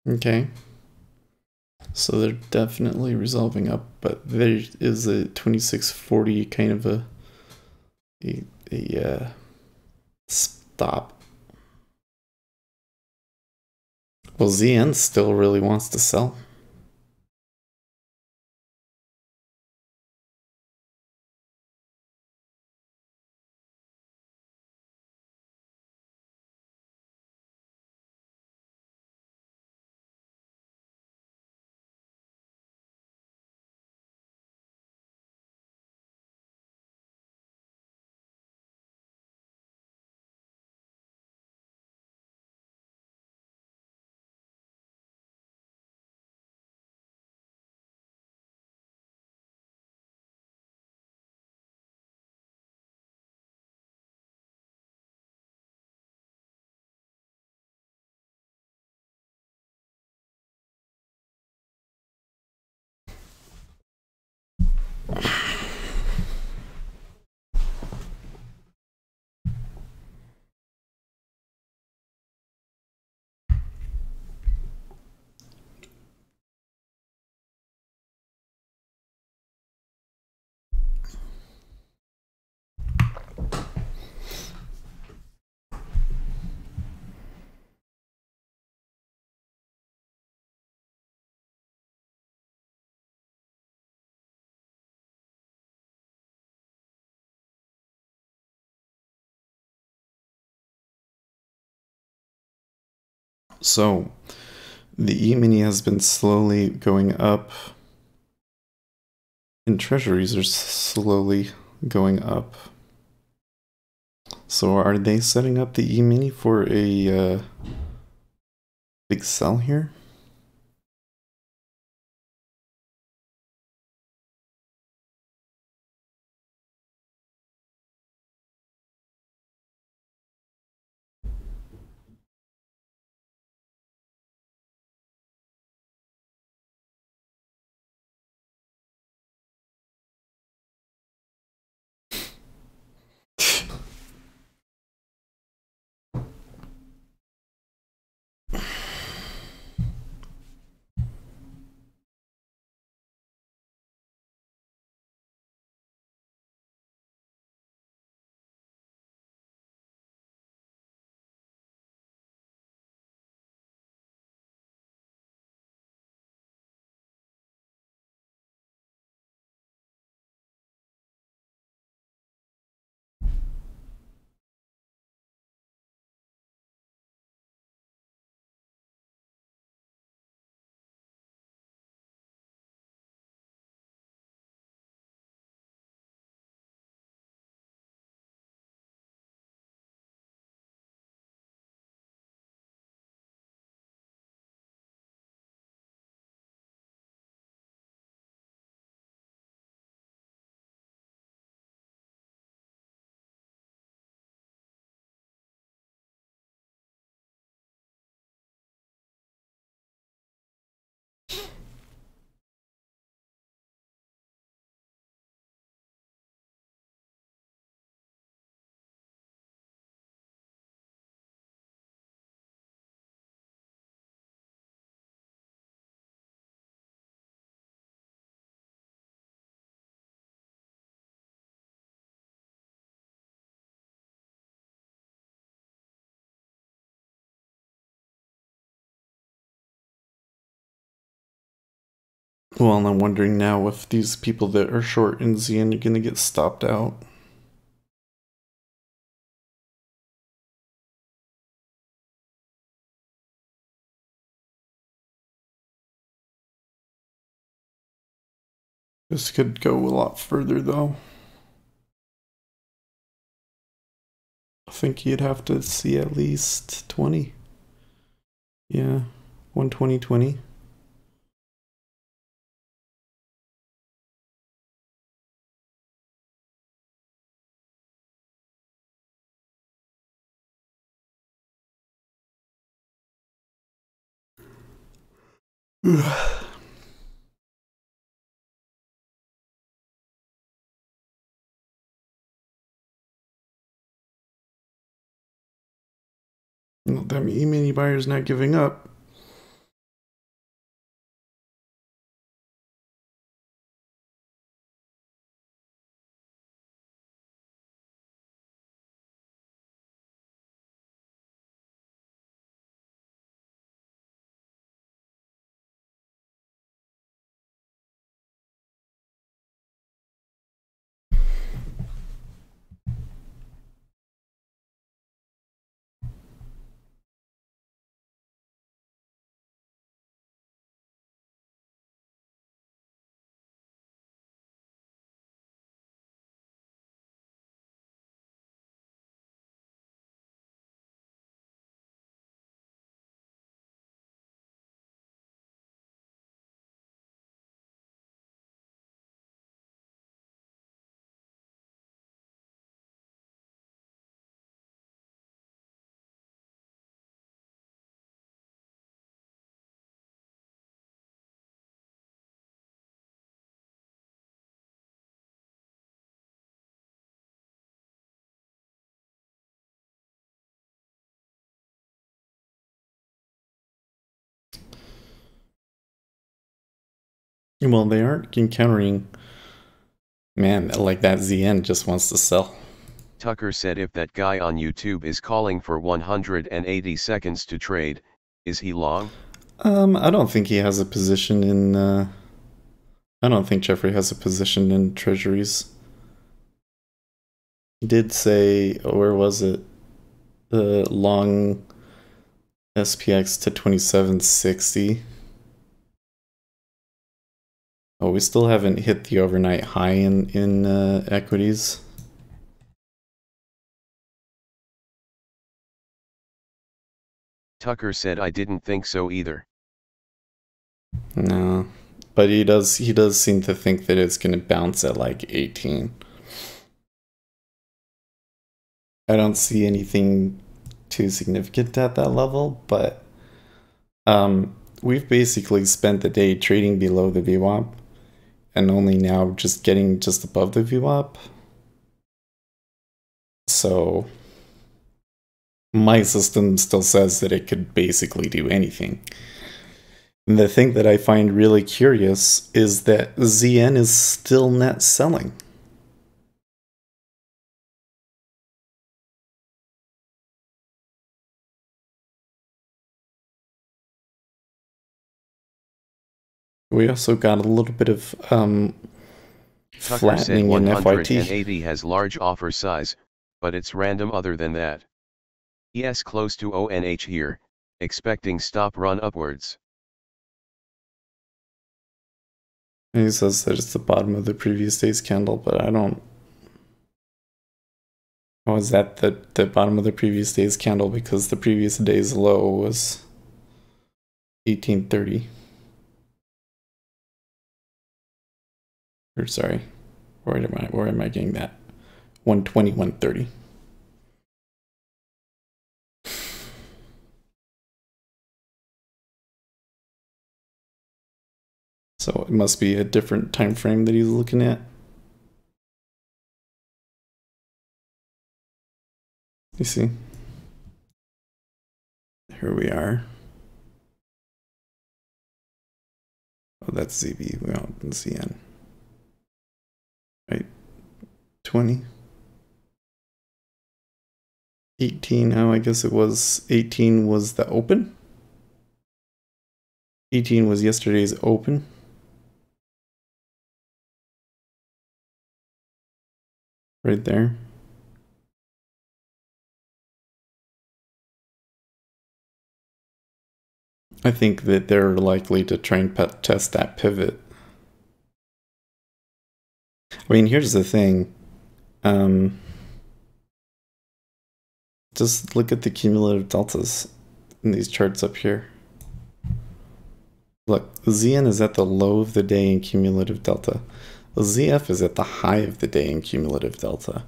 Okay. So they're definitely resolving up, but there is a 2640 kind of a stop. Well, ZN still really wants to sell. So the E-mini has been slowly going up, and treasuries are slowly going up. So are they setting up the E-mini for a big sell here? Well, I'm wondering now if these people that are short in ZN are going to get stopped out. This could go a lot further, though. I think you'd have to see at least 20. Yeah, 120.20. That E-mini buyer's not giving up. Well, they aren't encountering... Man, like that ZN just wants to sell. Tucker said if that guy on YouTube is calling for 180 seconds to trade, is he long? I don't think he has a position in... I don't think Jeffrey has a position in Treasuries. He did say, where was it? The long SPX to 2760. Oh, we still haven't hit the overnight high in equities. Tucker said I didn't think so either. No, but he does seem to think that it's going to bounce at like 18. I don't see anything too significant at that level, but we've basically spent the day trading below the VWAP and only now just getting just above the VWAP. So my system still says that it could basically do anything. And the thing that I find really curious is that ZN is still net selling. We also got a little bit of Tucker said flattening in FYT. 180 has large offer size, but it's random other than that. Yes, close to ONH here, expecting stop run upwards. He says that it's the bottom of the previous day's candle, but I don't... How is that the bottom of the previous day's candle? Because the previous day's low was 1830. Or sorry, where am I getting that? 120, 130. So it must be a different time frame that he's looking at. You see? Here we are. Oh, that's ZB. We don't ZN. Right. 20. 18. Oh, I guess it was 18 was the open. 18 was yesterday's open. Right there. I think that they're likely to try and test that pivot. I mean, here's the thing. Just look at the cumulative deltas in these charts up here. Look, ZN is at the low of the day in cumulative delta. The ZF is at the high of the day in cumulative delta.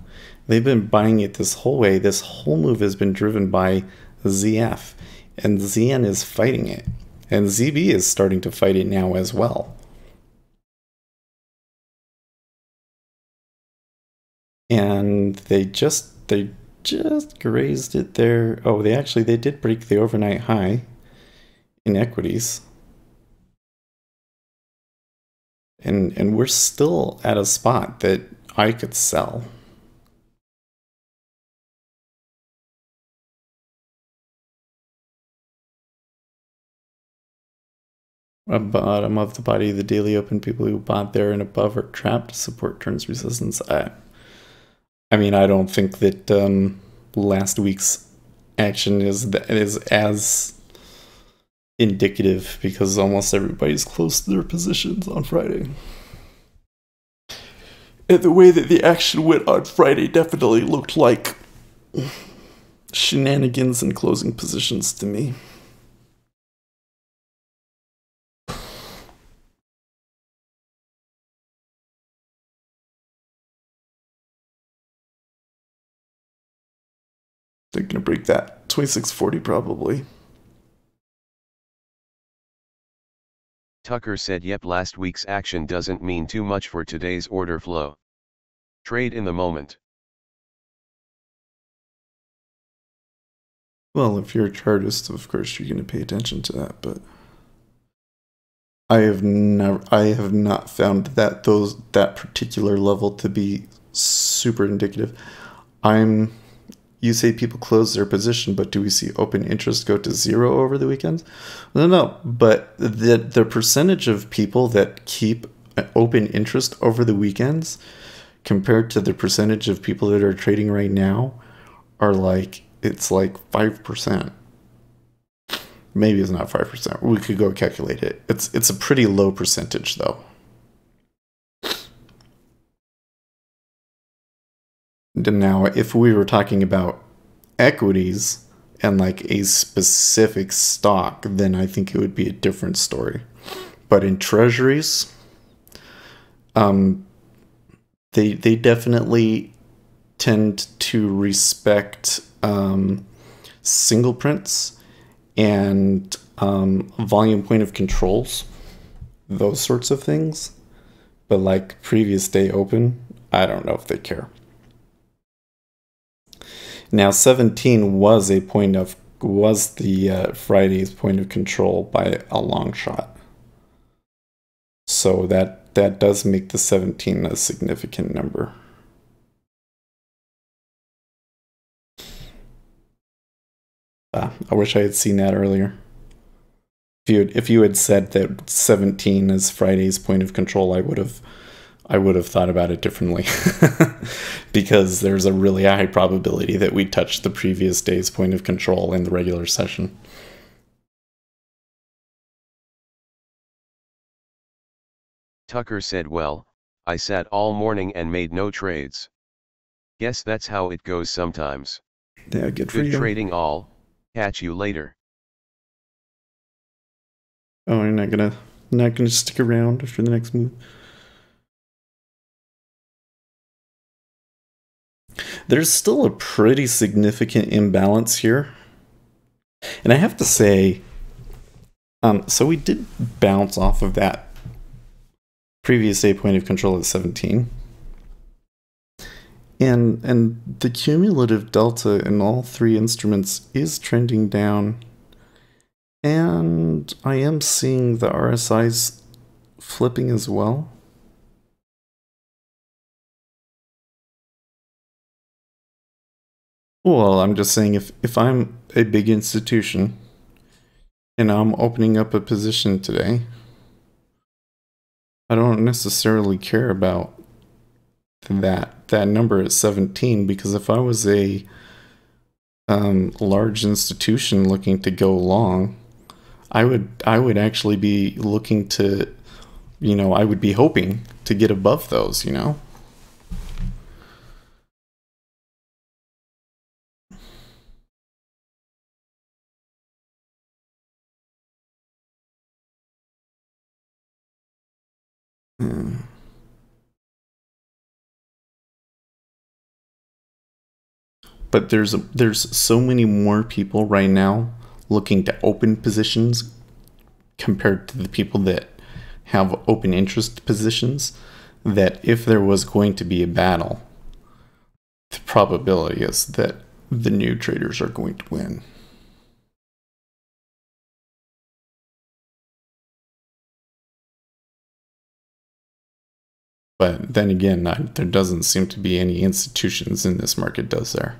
They've been buying it this whole way. This whole move has been driven by ZF, and ZN is fighting it. And ZB is starting to fight it now as well. And they just grazed it there. Oh, they did break the overnight high in equities. And we're still at a spot that I could sell. A bottom of the body of the daily open, people who bought there and above are trapped. Support turns resistance. I mean, I don't think that last week's action is as indicative because almost everybody's close to their positions on Friday. And the way that the action went on Friday definitely looked like shenanigans and closing positions to me. They're gonna break that 2640 probably. Tucker said yep, last week's action doesn't mean too much for today's order flow. Trade in the moment. Well, if you're a chartist, of course you're going to pay attention to that, but I have not found that particular level to be super indicative. You say people close their position, but do we see open interest go to zero over the weekends? No, but the percentage of people that keep open interest over the weekends compared to the percentage of people that are trading right now are it's like 5%. Maybe it's not 5%. We could go calculate it. It's a pretty low percentage though. Now, if we were talking about equities and like a specific stock, then I think it would be a different story. But in treasuries, they definitely tend to respect single prints and volume point of controls, those sorts of things. But like previous day open, I don't know if they care. Now 17 was the Friday's point of control by a long shot. So that does make the 17 a significant number. I wish I had seen that earlier. If you had said that 17 is Friday's point of control, I would have thought about it differently. Because there's a really high probability that we touched the previous day's point of control in the regular session. Tucker said, well, I sat all morning and made no trades. Guess that's how it goes sometimes. Yeah, good for you. Good trading all. Catch you later. Oh, you're not gonna stick around after the next move? There's still a pretty significant imbalance here. And I have to say, so we did bounce off of that previous day point of control at 17. And the cumulative delta in all three instruments is trending down. And I am seeing the RSIs flipping as well. Well, I'm just saying if I'm a big institution and I'm opening up a position today, I don't necessarily care about that number at 17, because if I was a large institution looking to go long, I would actually be looking to, I would be hoping to get above those, But there's so many more people right now looking to open positions compared to the people that have open interest positions, that if there was going to be a battle, the probability is that the new traders are going to win. But then again, there doesn't seem to be any institutions in this market, does there?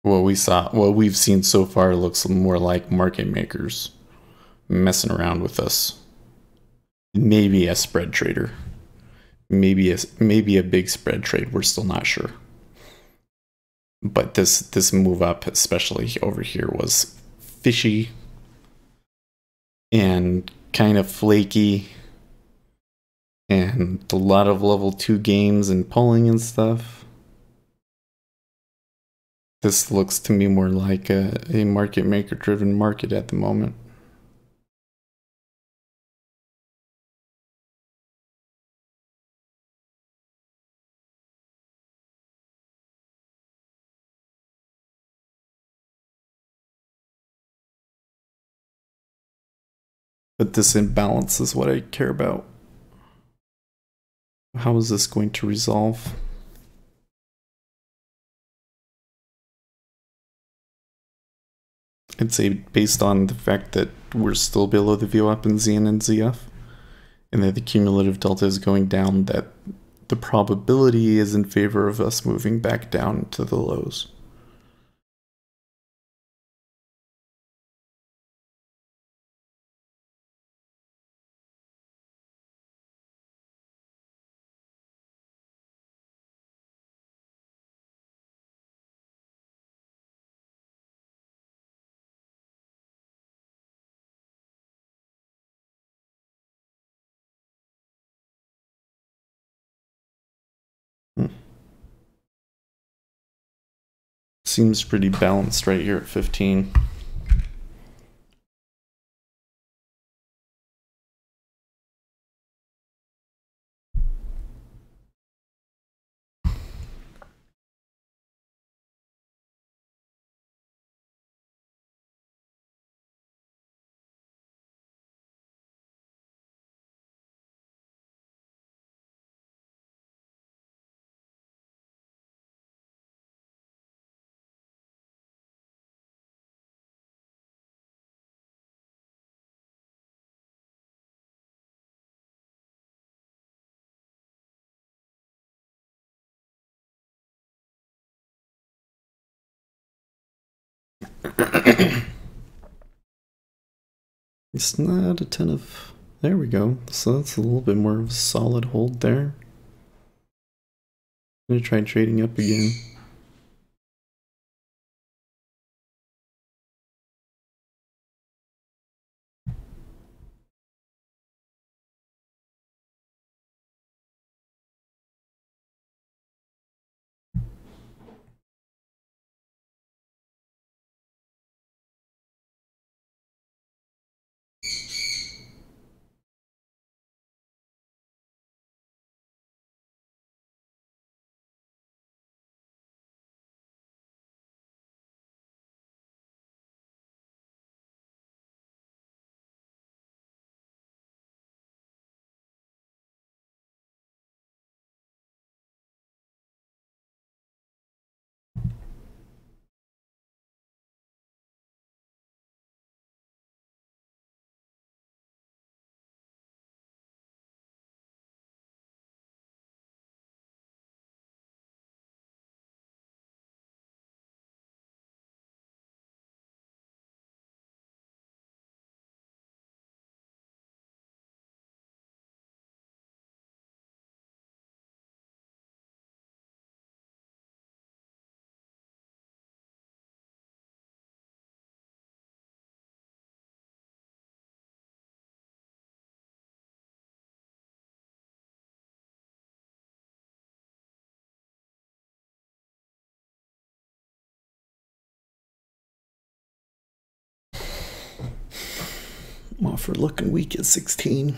What we've seen so far looks more like market makers messing around with us. Maybe a spread trader. Maybe a big spread trade. We're still not sure. But this move up, especially over here, was fishy and kind of flaky, and a lot of level 2 games and pulling and stuff. This looks to me more like a market maker driven market at the moment. But this imbalance is what I care about. How is this going to resolve? I'd say based on the fact that we're still below the VWAP in ZN and ZF, and that the cumulative delta is going down, that the probability is in favor of us moving back down to the lows. Seems pretty balanced right here at 15. It's not a ton of... There we go. So that's a little bit more of a solid hold there. I'm gonna try trading up again. Offer looking weak at 16.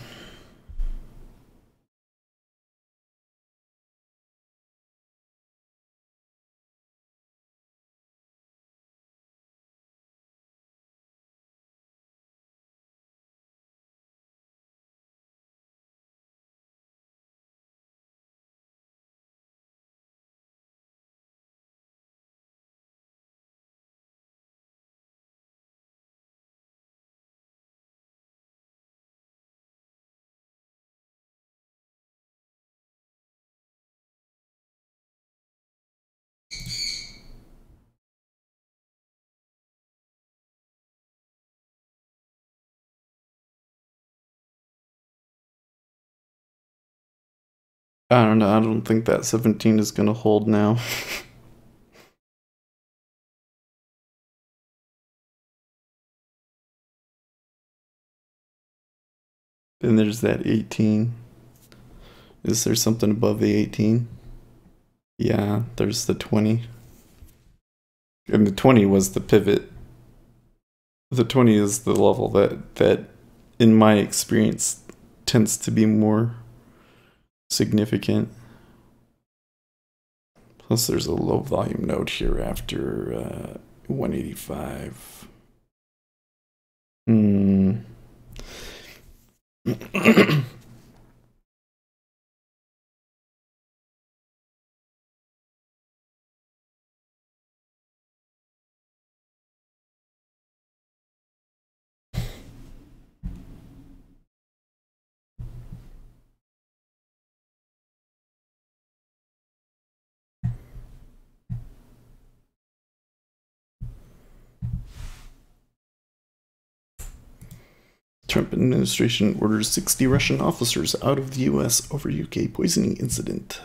I don't know. I don't think that 17 is going to hold now. Then there's that 18. Is there something above the 18? Yeah, there's the 20. And the 20 was the pivot. The 20 is the level that in my experience tends to be more significant. Plus there's a low volume node here after 185. Trump administration orders 60 Russian officers out of the US over UK poisoning incident.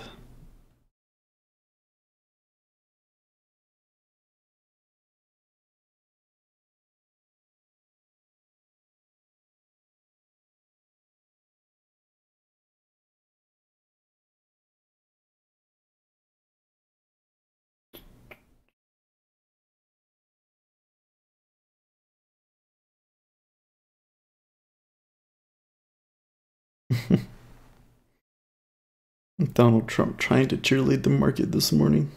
Donald Trump trying to cheerlead the market this morning.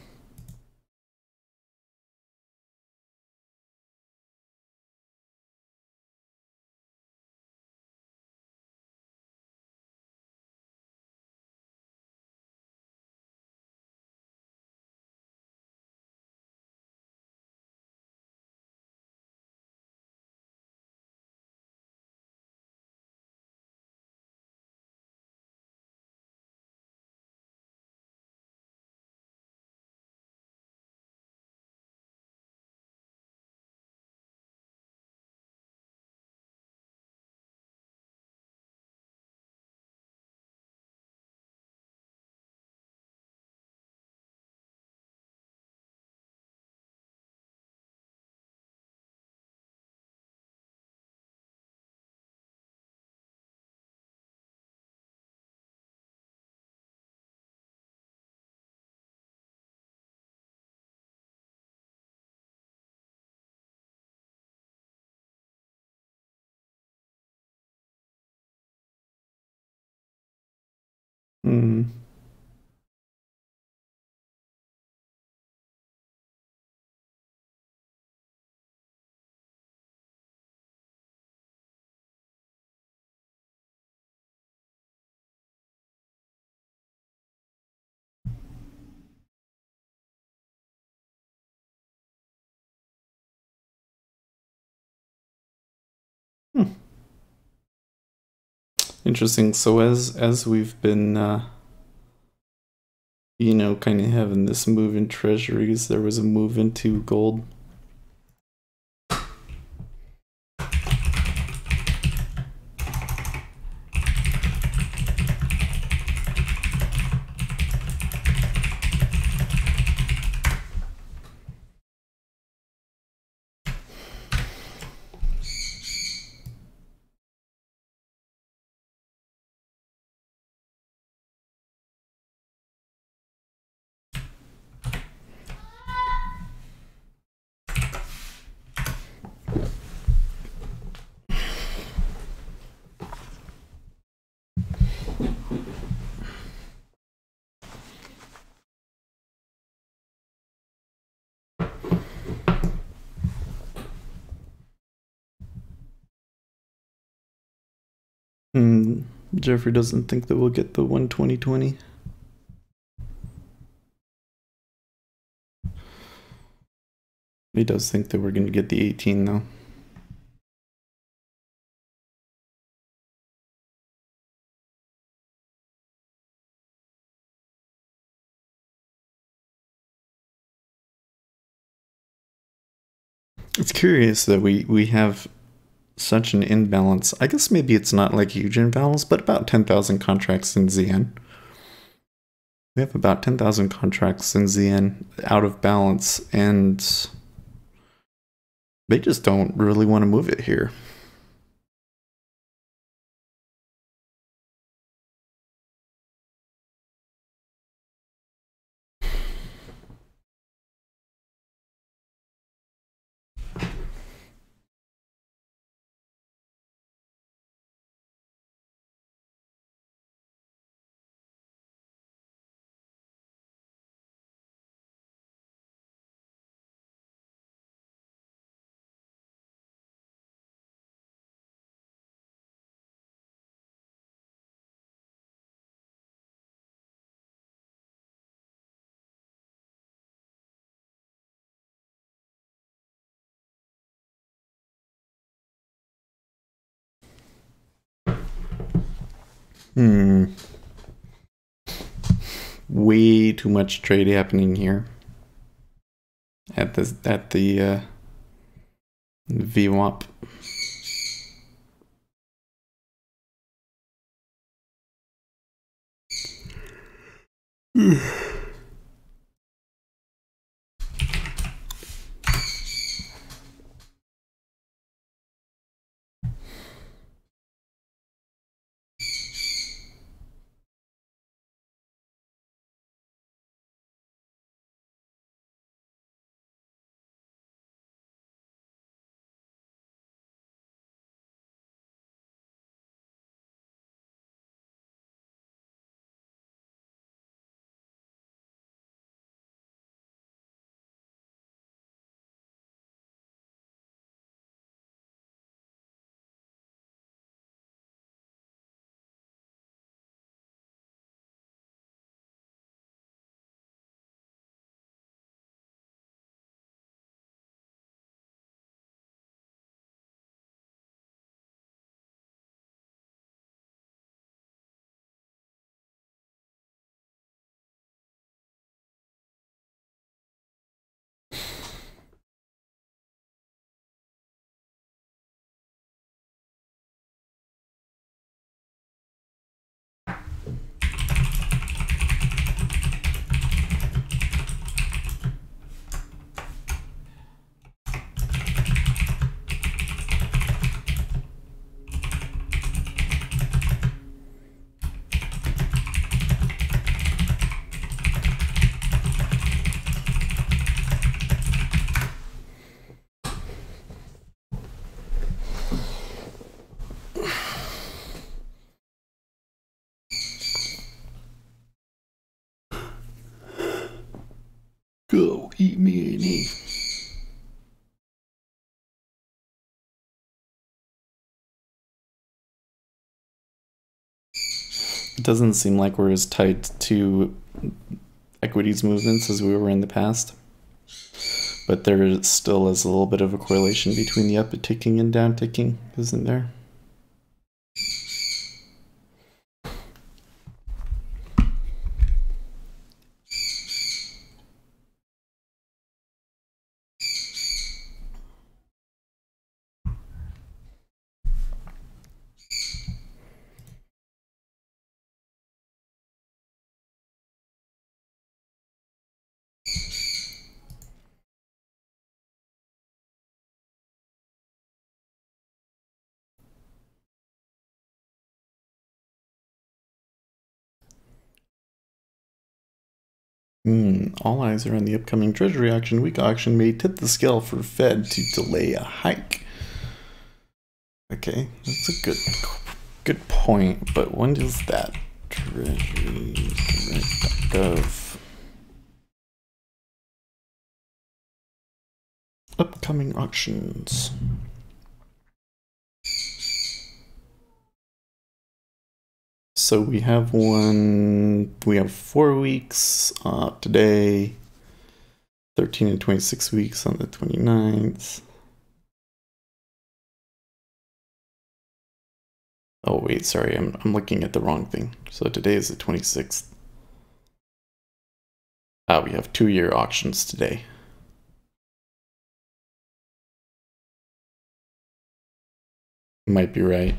Hmm. Interesting. So as we've been kind of having this move in treasuries, there was a move into gold. Jeffrey doesn't think that we'll get the 120.20. He does think that we're going to get the 18 though. It's curious that we have such an imbalance. I guess maybe it's not like huge imbalance, but about 10,000 contracts in ZN. We have about 10,000 contracts in ZN out of balance, and they just don't really want to move it here. Way too much trade happening here at the VWAP. Go eat me an E. It doesn't seem like we're as tied to equities movements as we were in the past. But there still is a little bit of a correlation between the up-ticking and down-ticking, isn't there? All eyes are on the upcoming Treasury auction. Week auction may tip the scale for Fed to delay a hike. Okay, that's a good point. But when does that? Treasury.gov. Upcoming auctions. So we have 4 weeks today, 13 and 26 weeks on the 29th. Oh wait, sorry, I'm looking at the wrong thing. So today is the 26th. We have 2-year auctions today. Might be right.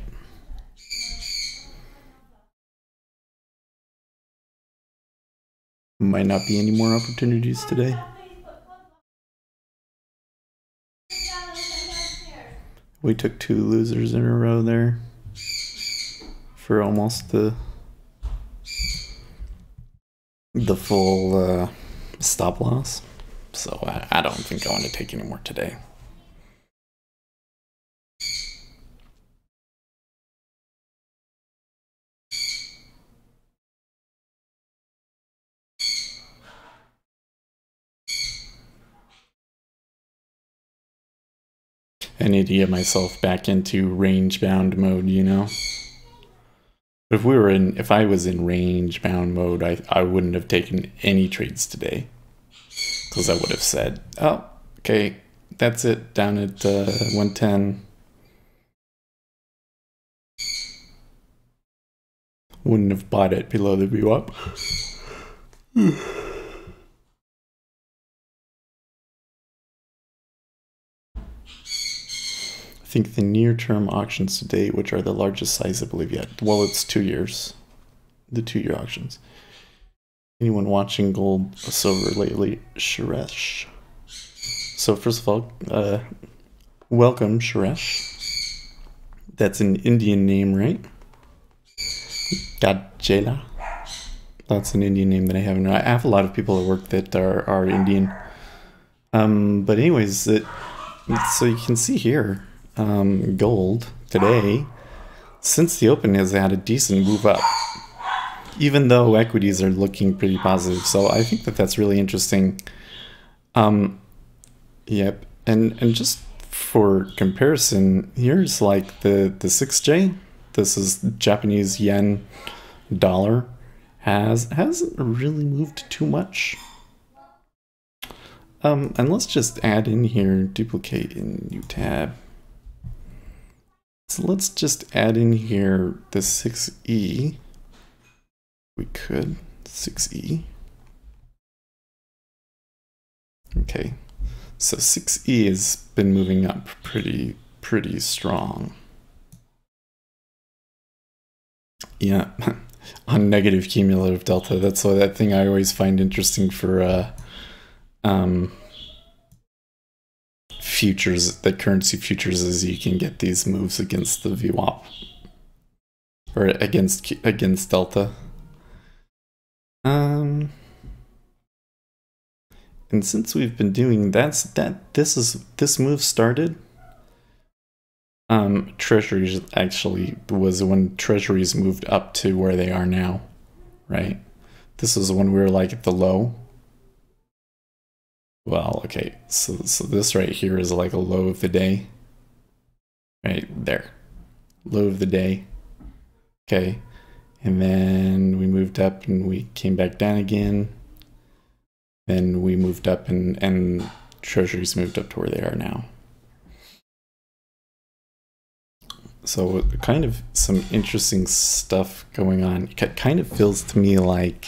Might not be any more opportunities today. We took 2 losers in a row there for almost the full stop loss. So I don't think I want to take any more today. I need to get myself back into range bound mode, you know? If I was in range bound mode, I wouldn't have taken any trades today. Because I would have said, oh, okay, that's it, down at 110. Wouldn't have bought it below the VWAP. I think the near-term auctions today, which are the largest size I believe yet, well, it's 2 years, the 2-year auctions. Anyone watching gold, silver lately? Suresh. So first of all, welcome, Suresh. That's an Indian name, right? Gajela. That's an Indian name that I haven't. I have a lot of people at work that are Indian. But anyways, so you can see here, gold today, since the open, has had a decent move up, even though equities are looking pretty positive. So I think that that's really interesting. Yep, and just for comparison, here's like the 6J. This is Japanese yen dollar hasn't really moved too much. And let's just add in here, duplicate in new tab. So let's just add in here the 6E. We could 6E. Okay, so 6E has been moving up pretty strong. Yeah, on negative cumulative delta. That's that thing I always find interesting for futures, the currency futures, is you can get these moves against the VWAP or against delta. And since we've been doing this move started. Treasuries actually was when Treasuries moved up to where they are now, right? This is when we were like at the low. Well, okay, so this right here is like a low of the day. Right there. Low of the day. Okay. And then we moved up and we came back down again. Then we moved up and Treasuries moved up to where they are now. So kind of some interesting stuff going on. It kind of feels to me like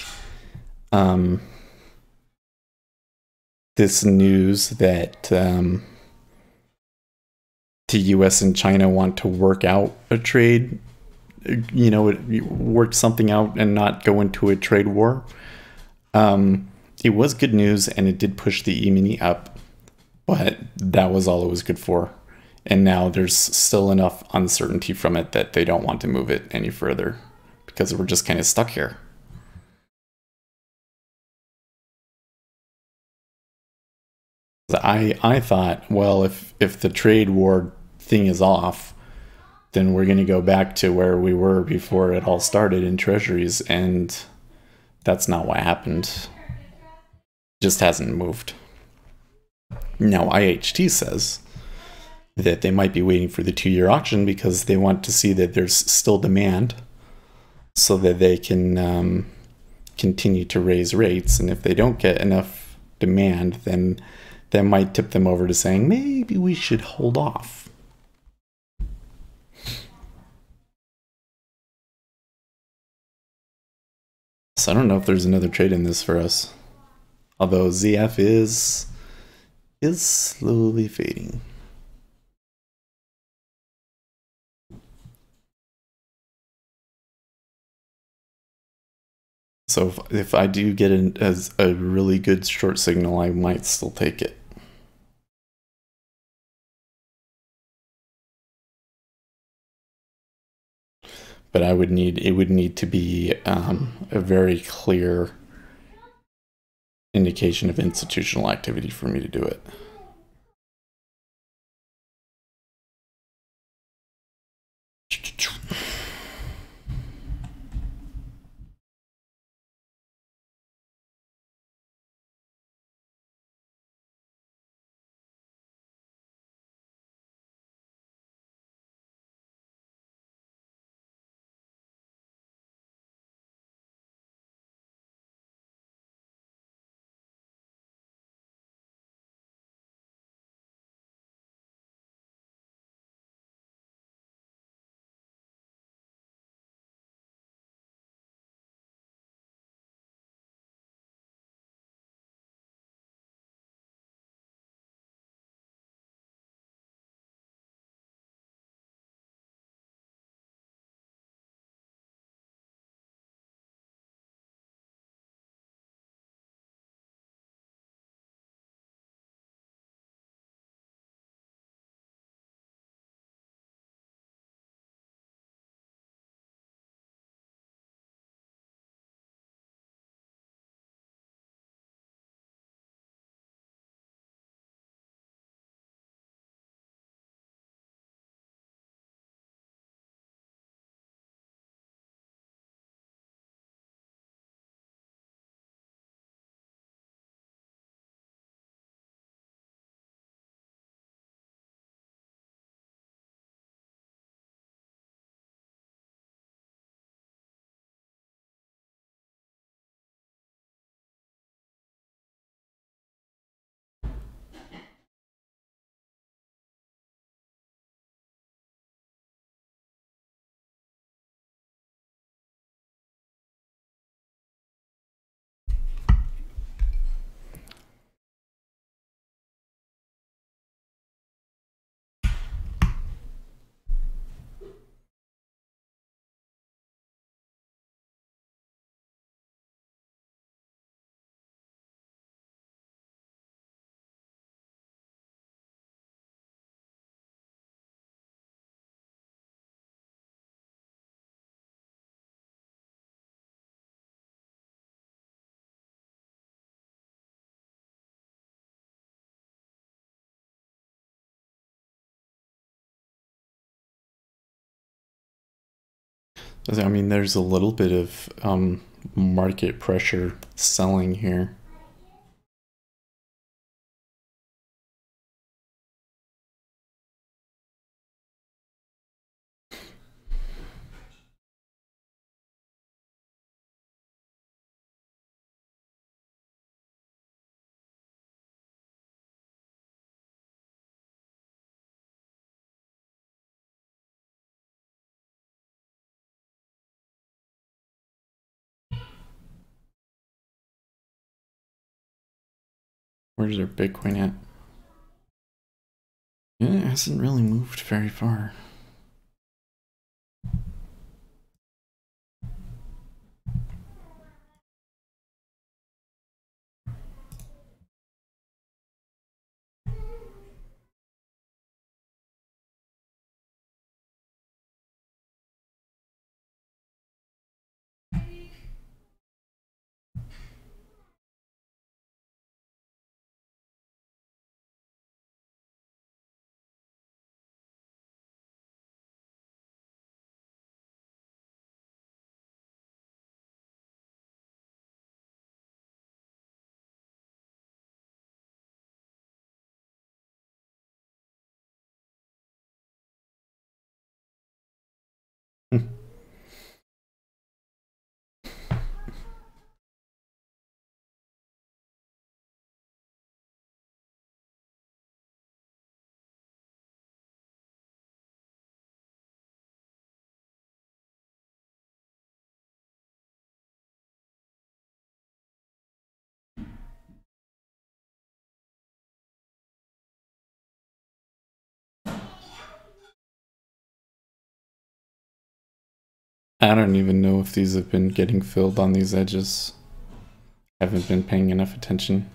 this news that the US and China want to work out a trade, work something out and not go into a trade war. It was good news and it did push the E-mini up, but that was all it was good for. And now there's still enough uncertainty from it that they don't want to move it any further because we're just kind of stuck here. I thought, well, if the trade war thing is off, then we're going to go back to where we were before it all started in Treasuries, and that's not what happened. It just hasn't moved. Now IHT says that they might be waiting for the 2-year auction because they want to see that there's still demand so that they can continue to raise rates, and if they don't get enough demand, then that might tip them over to saying maybe we should hold off. So I don't know if there's another trade in this for us, although ZF is slowly fading. So if I do get a really good short signal, I might still take it. But it would need to be a very clear indication of institutional activity for me to do it. I mean, there's a little bit of market pressure selling here. Where's our Bitcoin at? Yeah, it hasn't really moved very far. I don't even know if these have been getting filled on these edges. Haven't been paying enough attention.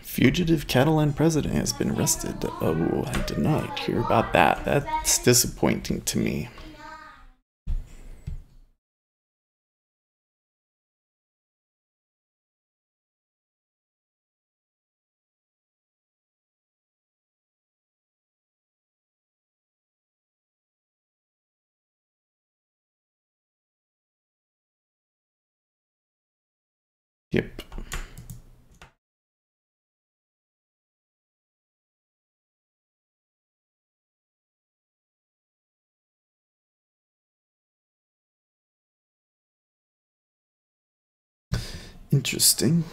Fugitive Catalan president has been arrested. Oh, I did not hear about that. That's disappointing to me. Yep. Interesting.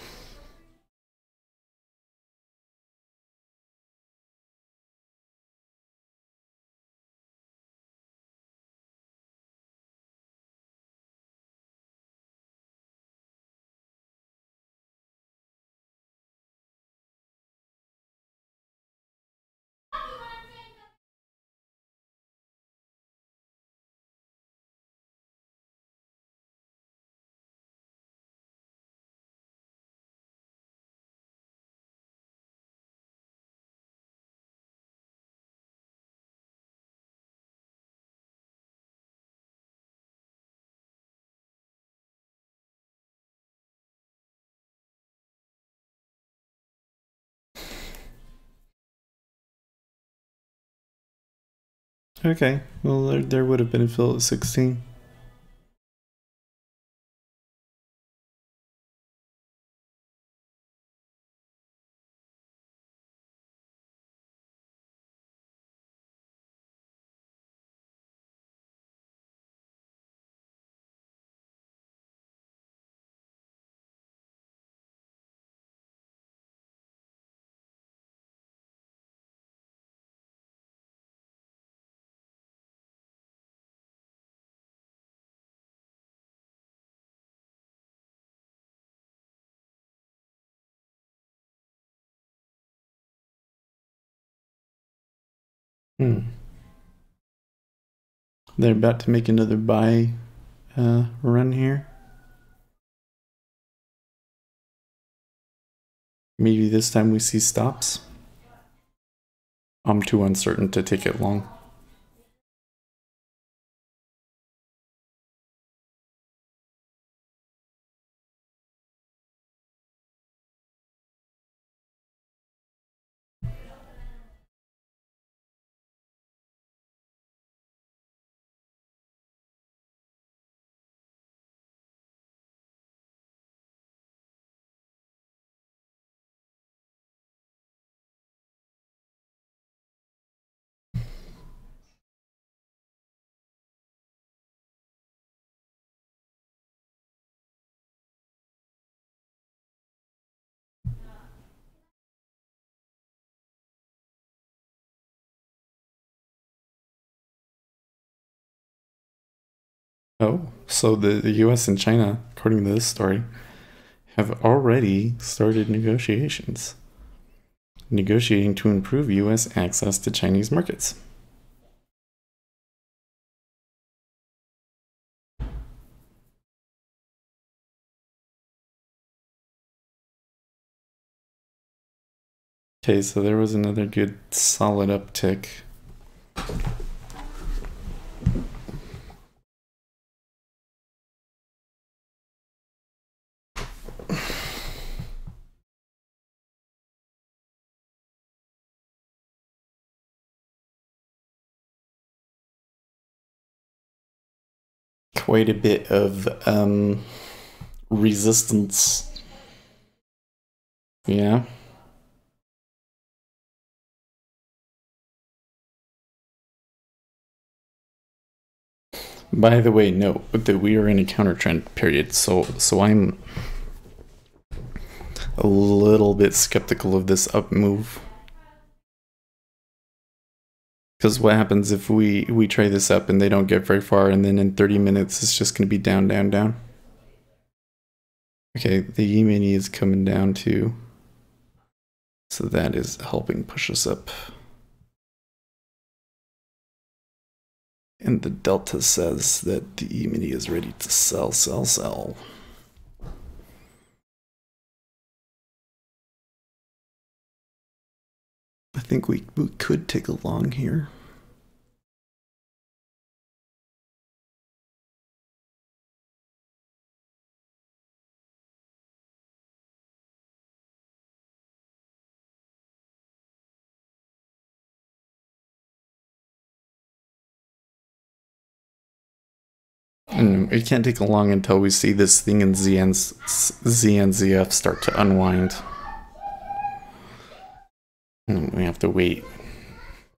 Okay, well, there would have been a fill at 16. They're about to make another buy run here. Maybe this time we see stops. I'm too uncertain to take it long. Oh, so the US and China, according to this story, have already started negotiations. Negotiating to improve US access to Chinese markets. Okay, so there was another good solid uptick. Quite a bit of resistance. Yeah. By the way, note that we are in a counter trend period, so I'm a little bit skeptical of this up move. Because what happens if we try this up and they don't get very far, and then in 30 minutes it's just going to be down, down, down? Okay, the E-mini is coming down too. So that is helping push us up. And the delta says that the E-mini is ready to sell, sell, sell. I think we could take a long here. And we can't take a long until we see this thing in Z and ZF start to unwind. And we have to wait.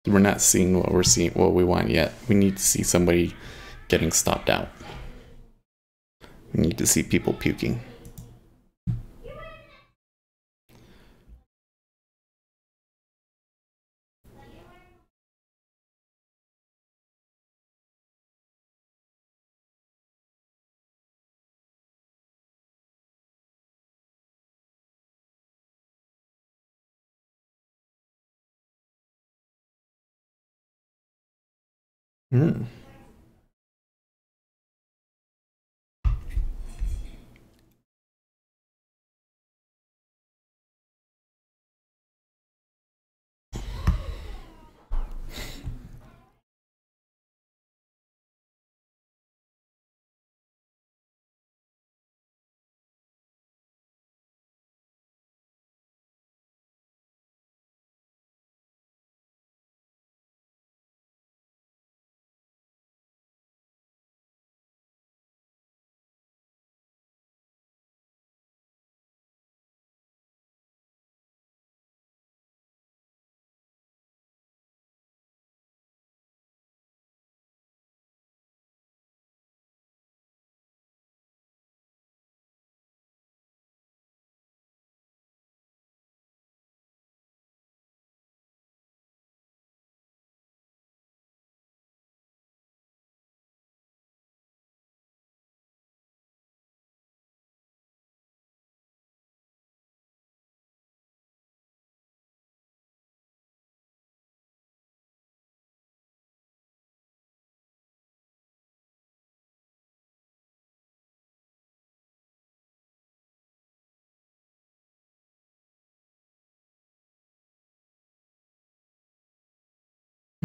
We're not seeing what we want yet. We need to see somebody getting stopped out. We need to see people puking. Hmm.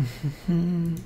Mhm.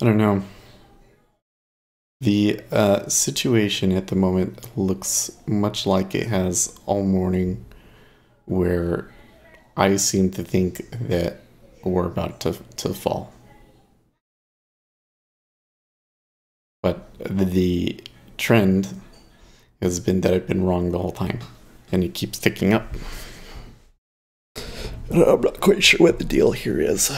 I don't know. The situation at the moment looks much like it has all morning, where I seem to think that we're about to fall. But the trend has been that I've been wrong the whole time, and it keeps ticking up. I'm not quite sure what the deal here is.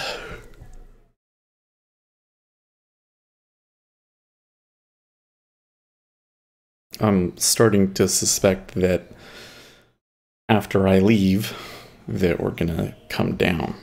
I'm starting to suspect that after I leave, that we're gonna come down.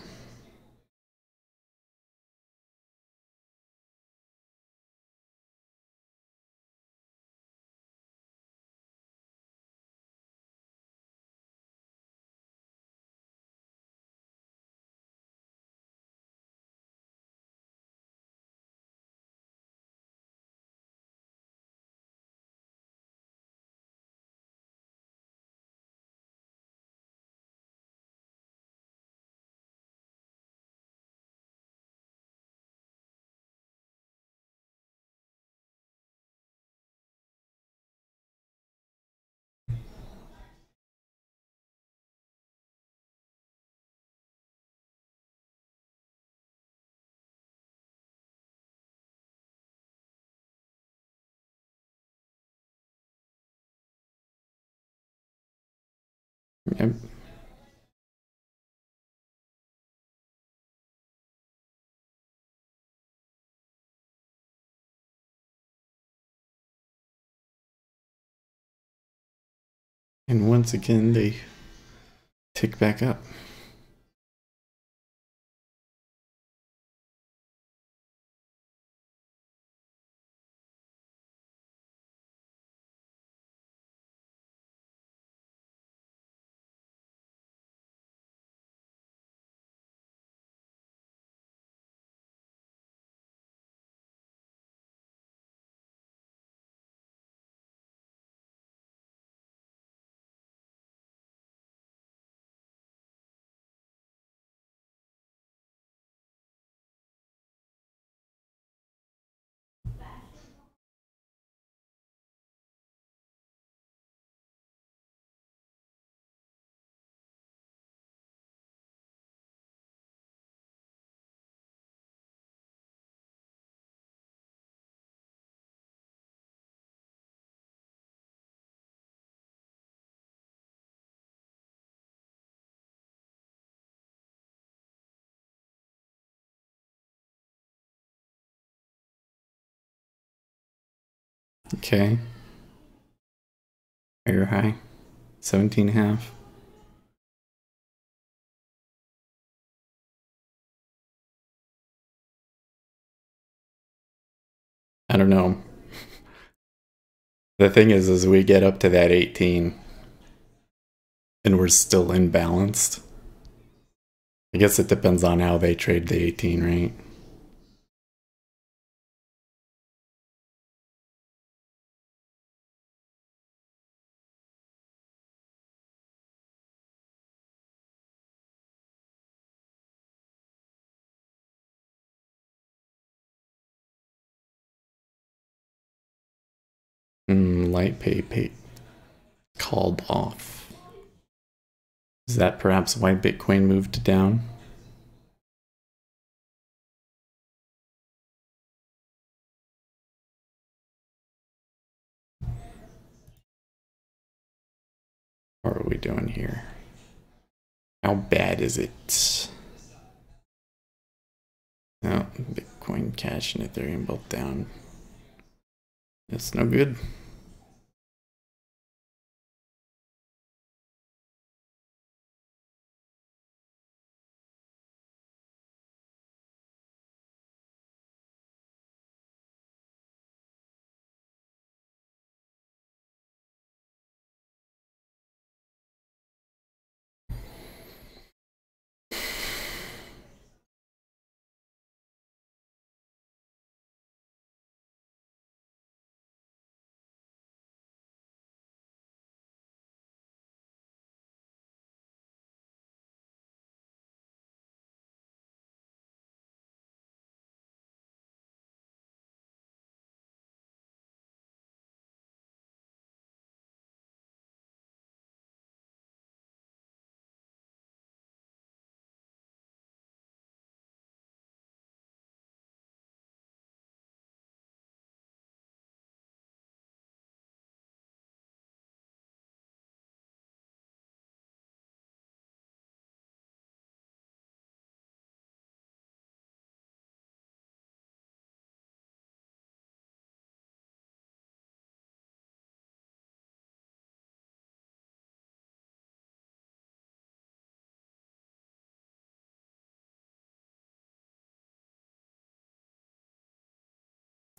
Yep. And once again, they tick back up. Okay. Higher high. 17.5. I don't know. The thing is we get up to that 18 and we're still imbalanced. I guess it depends on how they trade the 18, right? Light pay called off. Is that perhaps why Bitcoin moved down? What are we doing here? How bad is it? No, Bitcoin Cash and Ethereum both down. It's no good.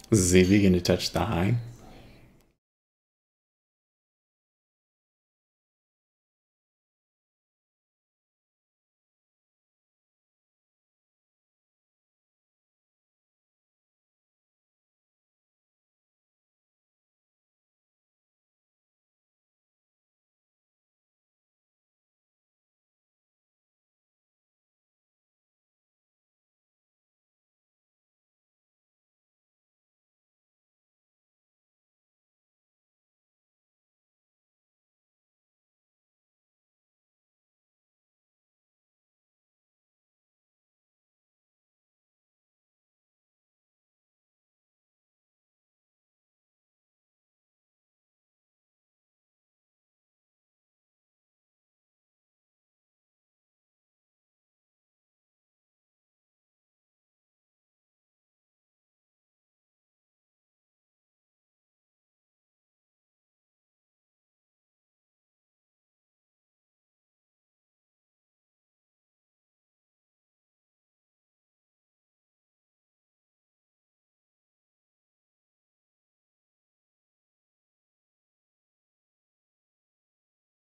Is ZV going to touch the high?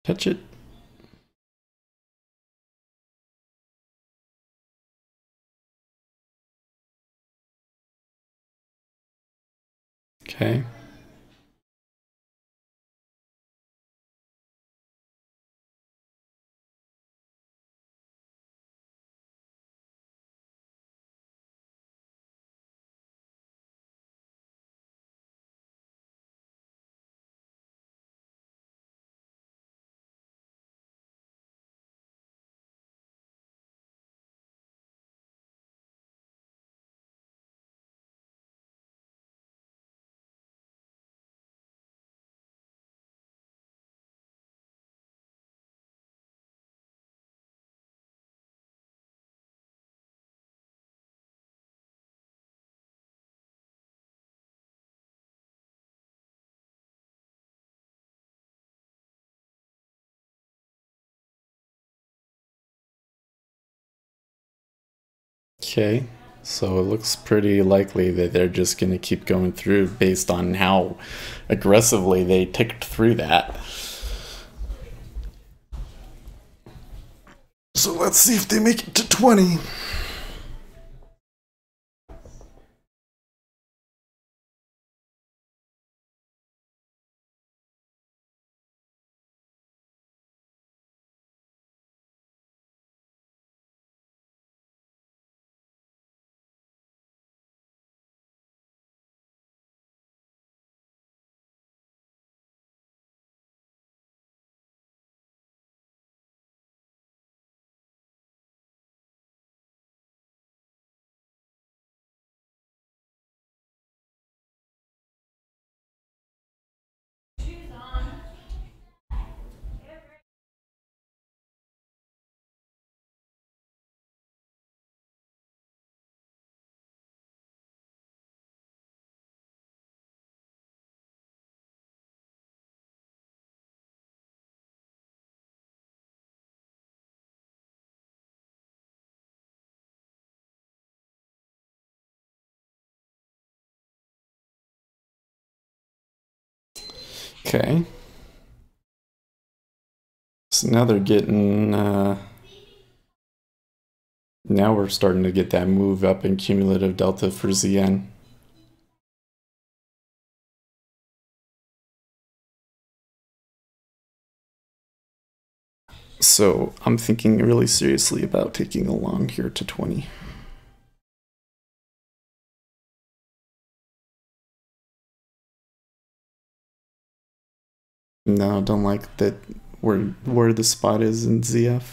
Touch it. Okay. Okay, so it looks pretty likely that they're just going to keep going through based on how aggressively they ticked through that. So let's see if they make it to 20. Okay. So now they're getting. Now we're starting to get that move up in cumulative delta for Zn. So I'm thinking really seriously about taking a long here to 20. No, don't like that where the spot is in ZF.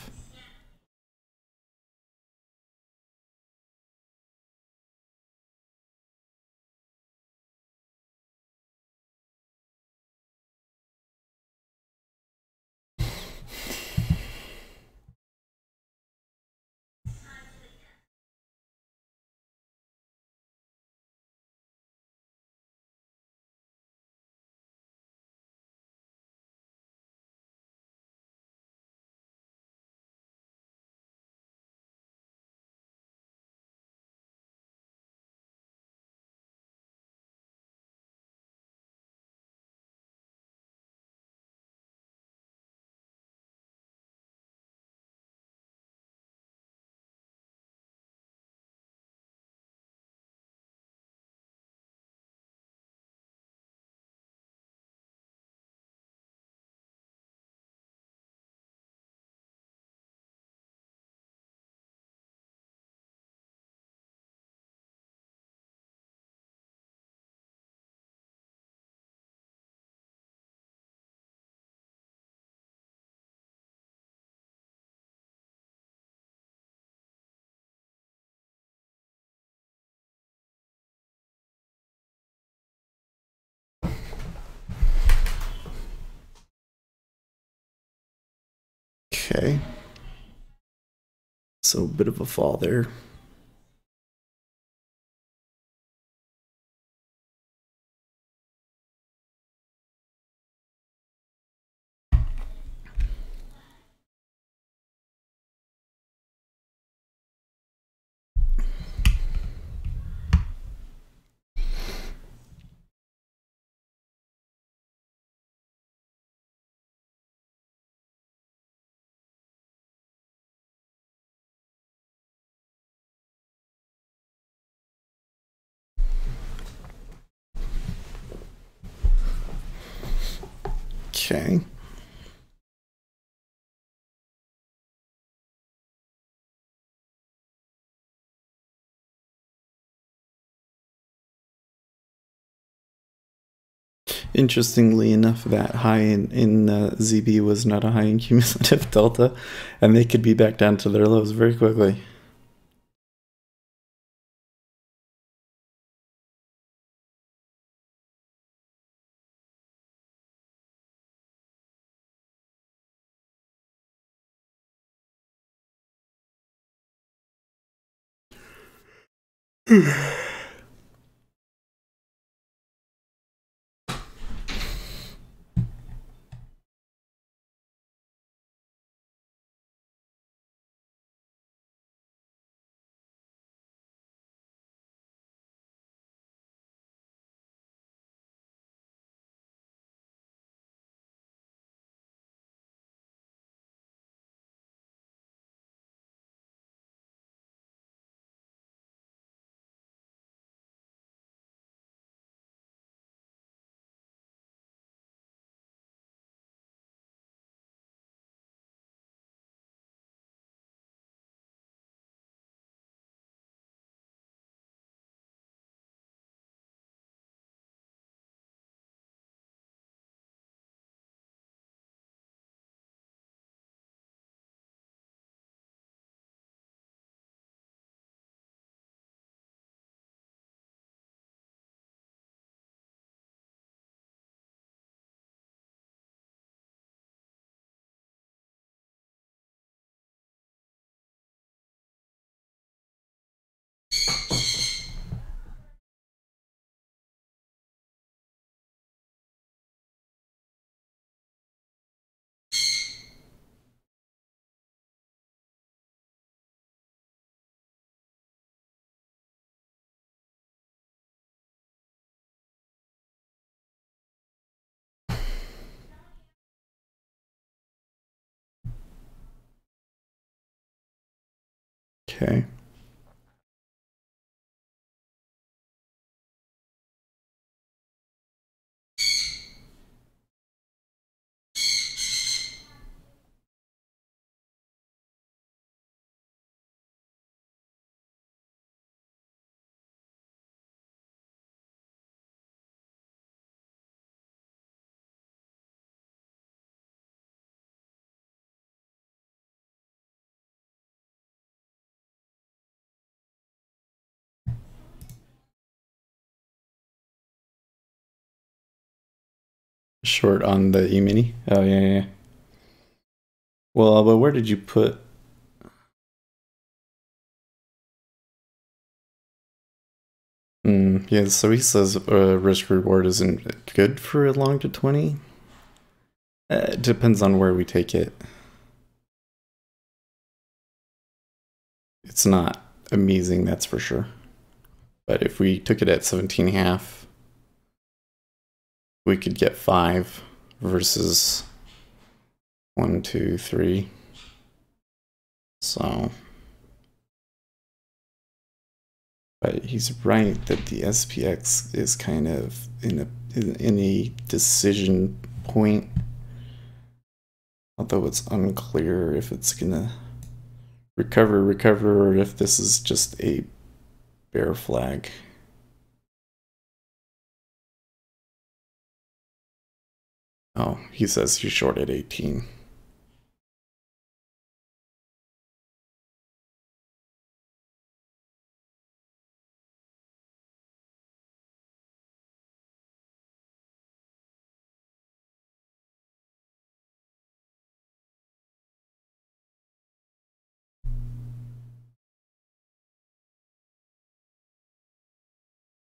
Okay. So a bit of a fall there. Okay. Interestingly enough, that high in ZB was not a high in cumulative delta, and they could be back down to their lows very quickly. Okay. Short on the E-mini? Oh, yeah. Well, but where did you put... Yeah, so he says risk reward isn't good for a long to 20. It depends on where we take it. It's not amazing, that's for sure. But if we took it at 17.5, we could get 5 versus 1, 2, 3. So, but he's right that the SPX is kind of in a decision point. Although it's unclear if it's gonna recover, or if this is just a bear flag. Oh, he says he's short at 18.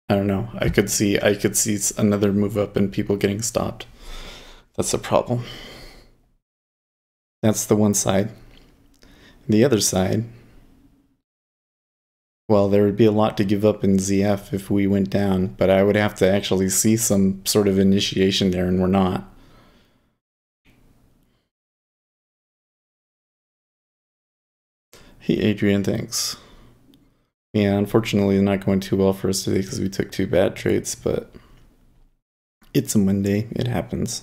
I don't know. I could see another move up and people getting stopped. That's a problem. That's the one side. The other side, well, there would be a lot to give up in ZF if we went down, but I would have to actually see some sort of initiation there, and we're not. Hey, Adrian, thanks. Yeah, unfortunately, not going too well for us today because we took 2 bad trades, but it's a Monday. It happens.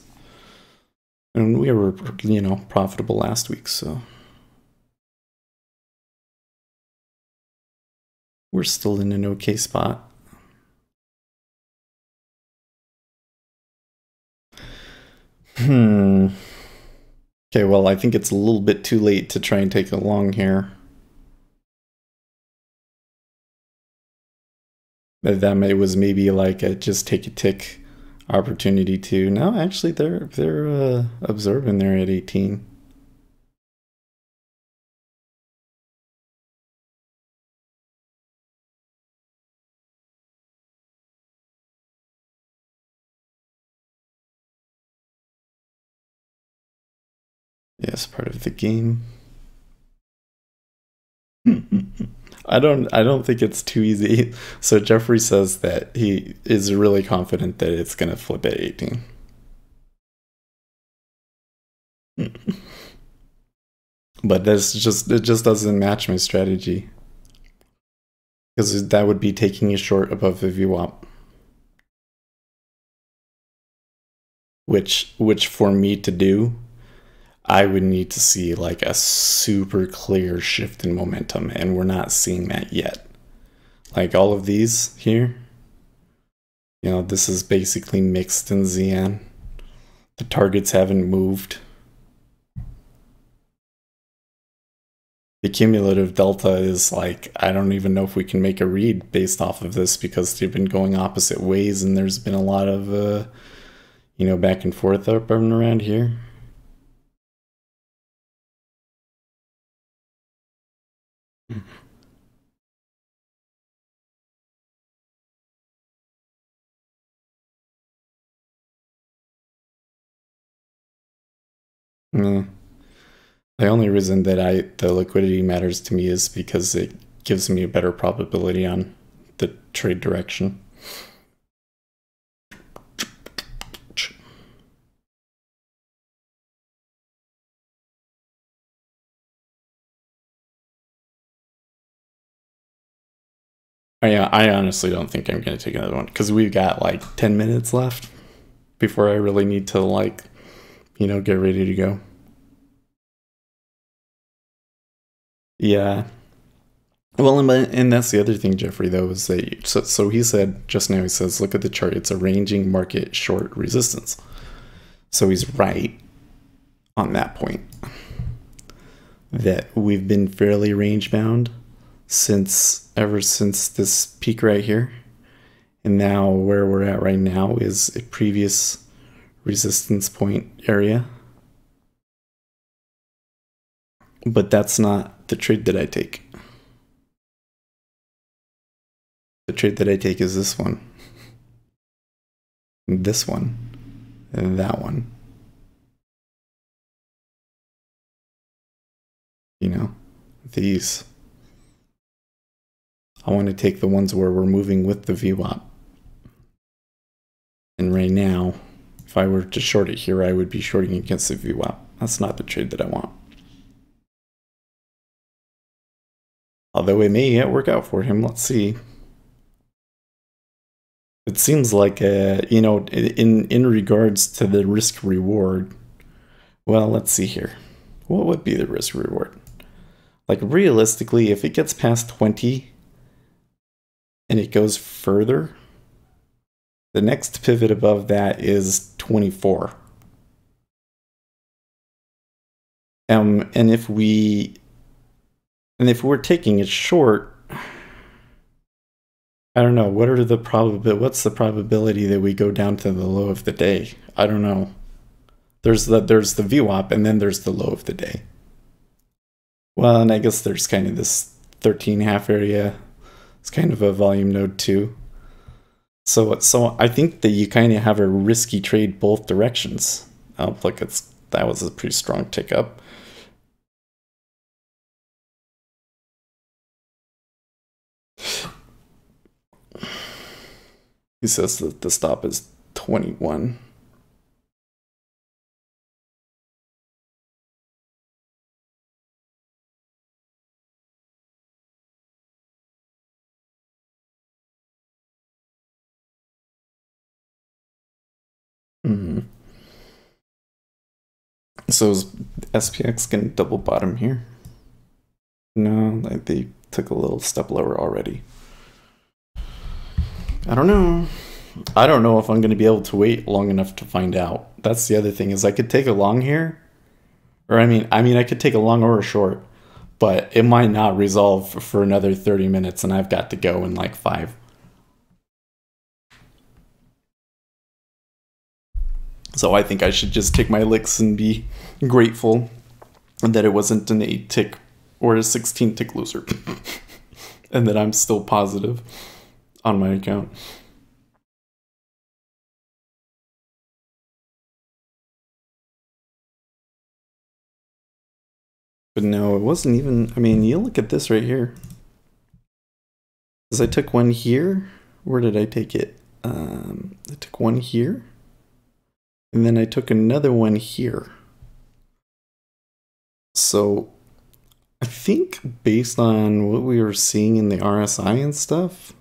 And we were, profitable last week, so we're still in an okay spot. Okay, well, I think it's a little bit too late to try and take a long here. That was maybe like a just take a tick opportunity to. No, actually, they're absorbing there at 18. Yes, part of the game. I don't think it's too easy. So Jeffrey says that he is really confident that it's gonna flip at 18. But it just doesn't match my strategy. Because that would be taking a short above the VWAP. Which for me to do, I would need to see like a super clear shift in momentum, and we're not seeing that yet. Like all of these here, this is basically mixed in ZN. The targets haven't moved. The cumulative delta is like, I don't even know if we can make a read based off of this because they've been going opposite ways and there's been a lot of, back and forth up and around here. Yeah. The only reason that the liquidity matters to me is because it gives me a better probability on the trade direction. I honestly don't think I'm going to take another one because we've got like 10 minutes left before I really need to, like, get ready to go. Yeah. Well, and that's the other thing, Jeffrey, though, is that so he said just now, he says, look at the chart. It's a ranging market short resistance. So he's right on that point that we've been fairly range bound ever since this peak right here. And now where we're at right now is a previous resistance point area. But that's not the trade that I take. The trade that I take is this one, and that one. These. I want to take the ones where we're moving with the VWAP. And right now, if I were to short it here, I would be shorting against the VWAP. That's not the trade that I want. Although it may yet work out for him. Let's see. It seems like, in regards to the risk reward, well, let's see here. What would be the risk reward? Like, realistically, if it gets past 20 and it goes further, the next pivot above that is 24. And if we're taking it short, I don't know. What's the probability that we go down to the low of the day? I don't know. There's the VWAP, and then there's the low of the day. Well, and I guess there's kind of this 13.5 area. It's kind of a volume node too. So I think that you kind of have a risky trade both directions. That was a pretty strong tick up. He says that the stop is 21. So is SPX going to double bottom here? No, they took a little step lower already. I don't know. I don't know if I'm going to be able to wait long enough to find out. That's the other thing, is I could take a long here. Or I mean I could take a long or a short, but it might not resolve for another 30 minutes and I've got to go in like 5. So I think I should just take my licks and be grateful that it wasn't an 8 tick or a 16 tick loser. And that I'm still positive on my account. But no, it wasn't even, you look at this right here. Because I took one here. Where did I take it? I took one here. And then I took another one here. So I think based on what we were seeing in the RSI and stuff,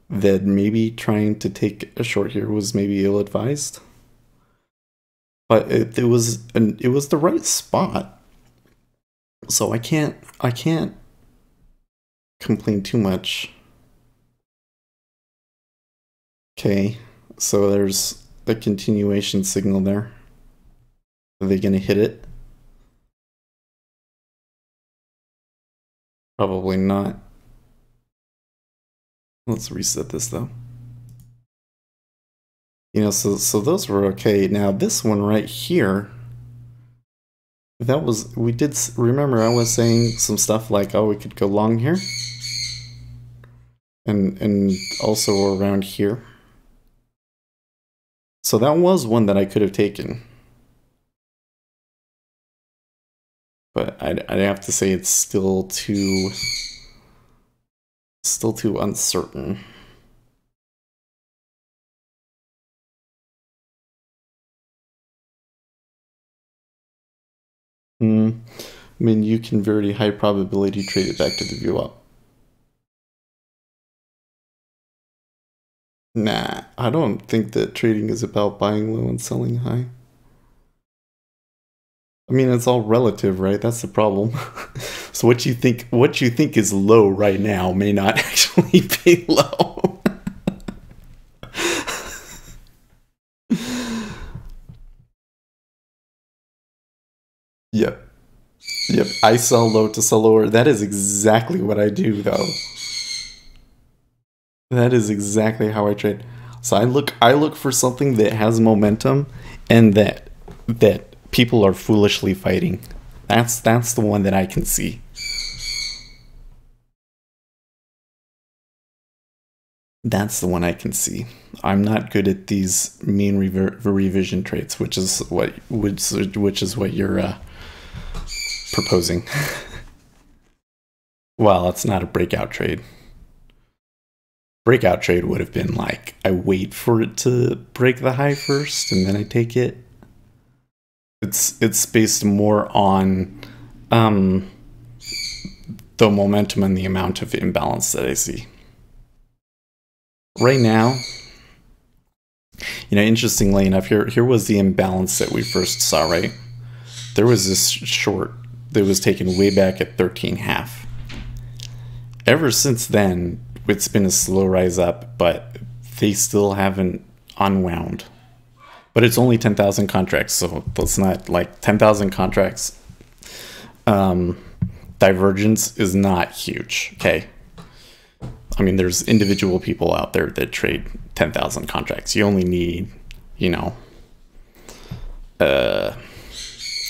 that maybe trying to take a short here was maybe ill-advised. But it was the right spot. So I can't complain too much. Okay, so there's a continuation signal there. Are they going to hit it? Probably not. Let's reset this though. So those were okay. Now this one right here, remember I was saying some stuff like, oh, we could go long here. And also around here. So that was one that I could have taken. But I'd have to say it's still too uncertain. You can very high probability trade it back to the VWAP. Nah, I don't think that trading is about buying low and selling high. I mean, it's all relative, right? That's the problem. So what you think is low right now may not actually be low. Yep. Yep. I sell low to sell lower. That is exactly what I do though. That is exactly how I trade. So I look for something that has momentum and that people are foolishly fighting. That's the one that I can see. That's the one I can see. I'm not good at these mean revision traits, which is what you're proposing. Well, it's not a breakout trade. Breakout trade would have been like I wait for it to break the high first and then I take it. It's based more on um, the momentum and the amount of imbalance that I see. Right now, interestingly enough, here was the imbalance that we first saw, right? There was this short that was taken way back at 13.5. Ever since then, it's been a slow rise up, but they still haven't unwound. But it's only 10,000 contracts, so that's not like 10,000 contracts. Divergence is not huge, okay? I mean, there's individual people out there that trade 10,000 contracts. You only need,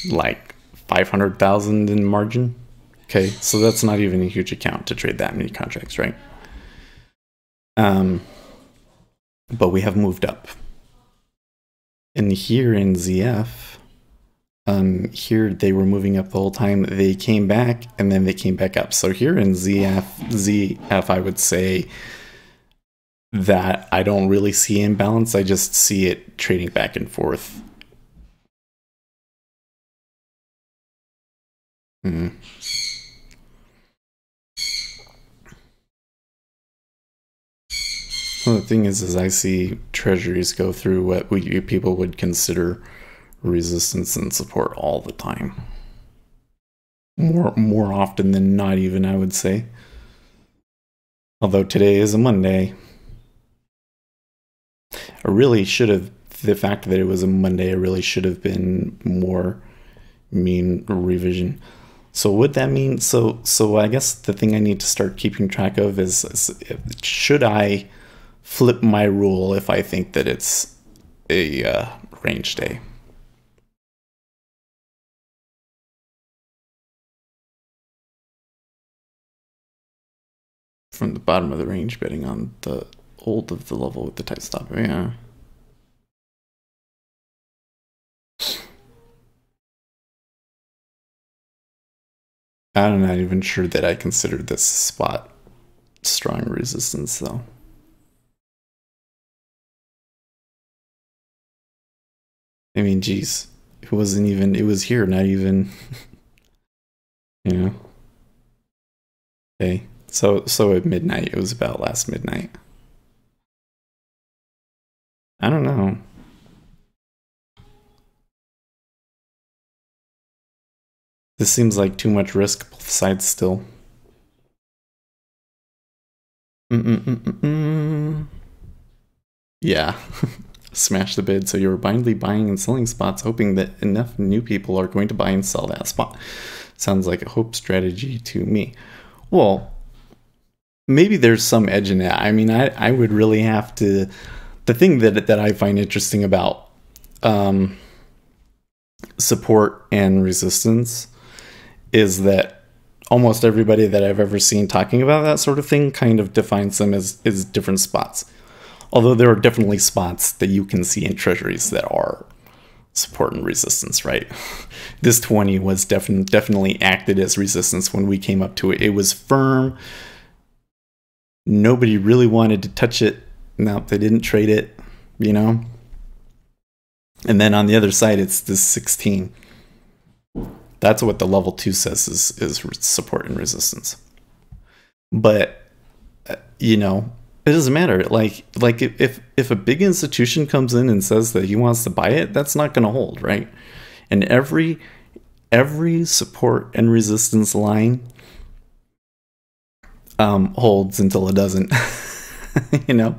like 500,000 in margin. Okay, so that's not even a huge account to trade that many contracts, right? But we have moved up. And here in ZF, here they were moving up the whole time. They came back and then they came back up. So here in ZF, I would say that I don't really see imbalance. I just see it trading back and forth. Well, the thing is I see treasuries go through what people would consider resistance and support all the time. More often than not, even, I would say. Although today is a Monday. The fact that it was a Monday, I really should have been more mean revision. So would that mean, so I guess the thing I need to start keeping track of is should I flip my rule if I think that it's a range day? From the bottom of the range, betting on the old of the level with the tight stop. Yeah. I'm not even sure that I consider this spot strong resistance, though. I mean, geez, it wasn't even, it was here, not even, you know. Okay, so at midnight, it was about last midnight. I don't know. This seems like too much risk both sides still. Yeah. Smash the bid. So you were blindly buying and selling spots, hoping that enough new people are going to buy and sell that spot. Sounds like a hope strategy to me. Well, maybe there's some edge in that. I mean, I would really have to. The thing that I find interesting about support and resistance is that almost everybody that I've ever seen talking about that sort of thing kind of defines them as different spots. Although there are definitely spots that you can see in treasuries that are support and resistance, right? This 20 was definitely acted as resistance when we came up to it. It was firm. Nobody really wanted to touch it. No, they didn't trade it, you know? And then on the other side, it's this 16. That's what the level 2 says is support and resistance. But, you know, It doesn't matter. Like if a big institution comes in and says that he wants to buy it, that's not going to hold, right? And every support and resistance line holds until it doesn't. You know?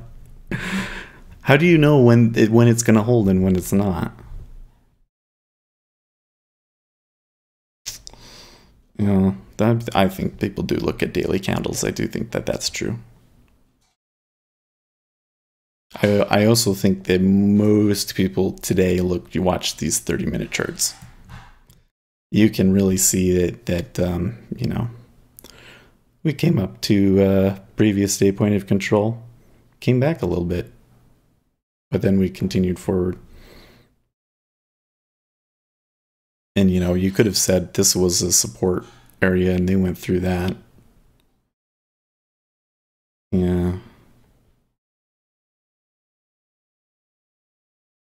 How do you know when it's going to hold and when it's not? You know, I think people do look at daily candles. I do think that that's true. I also think that most people today watch these 30-minute charts. You can really see that you know, we came up to previous day point of control, came back a little bit, but then we continued forward. And you know, you could have said this was a support area and they went through that. Yeah.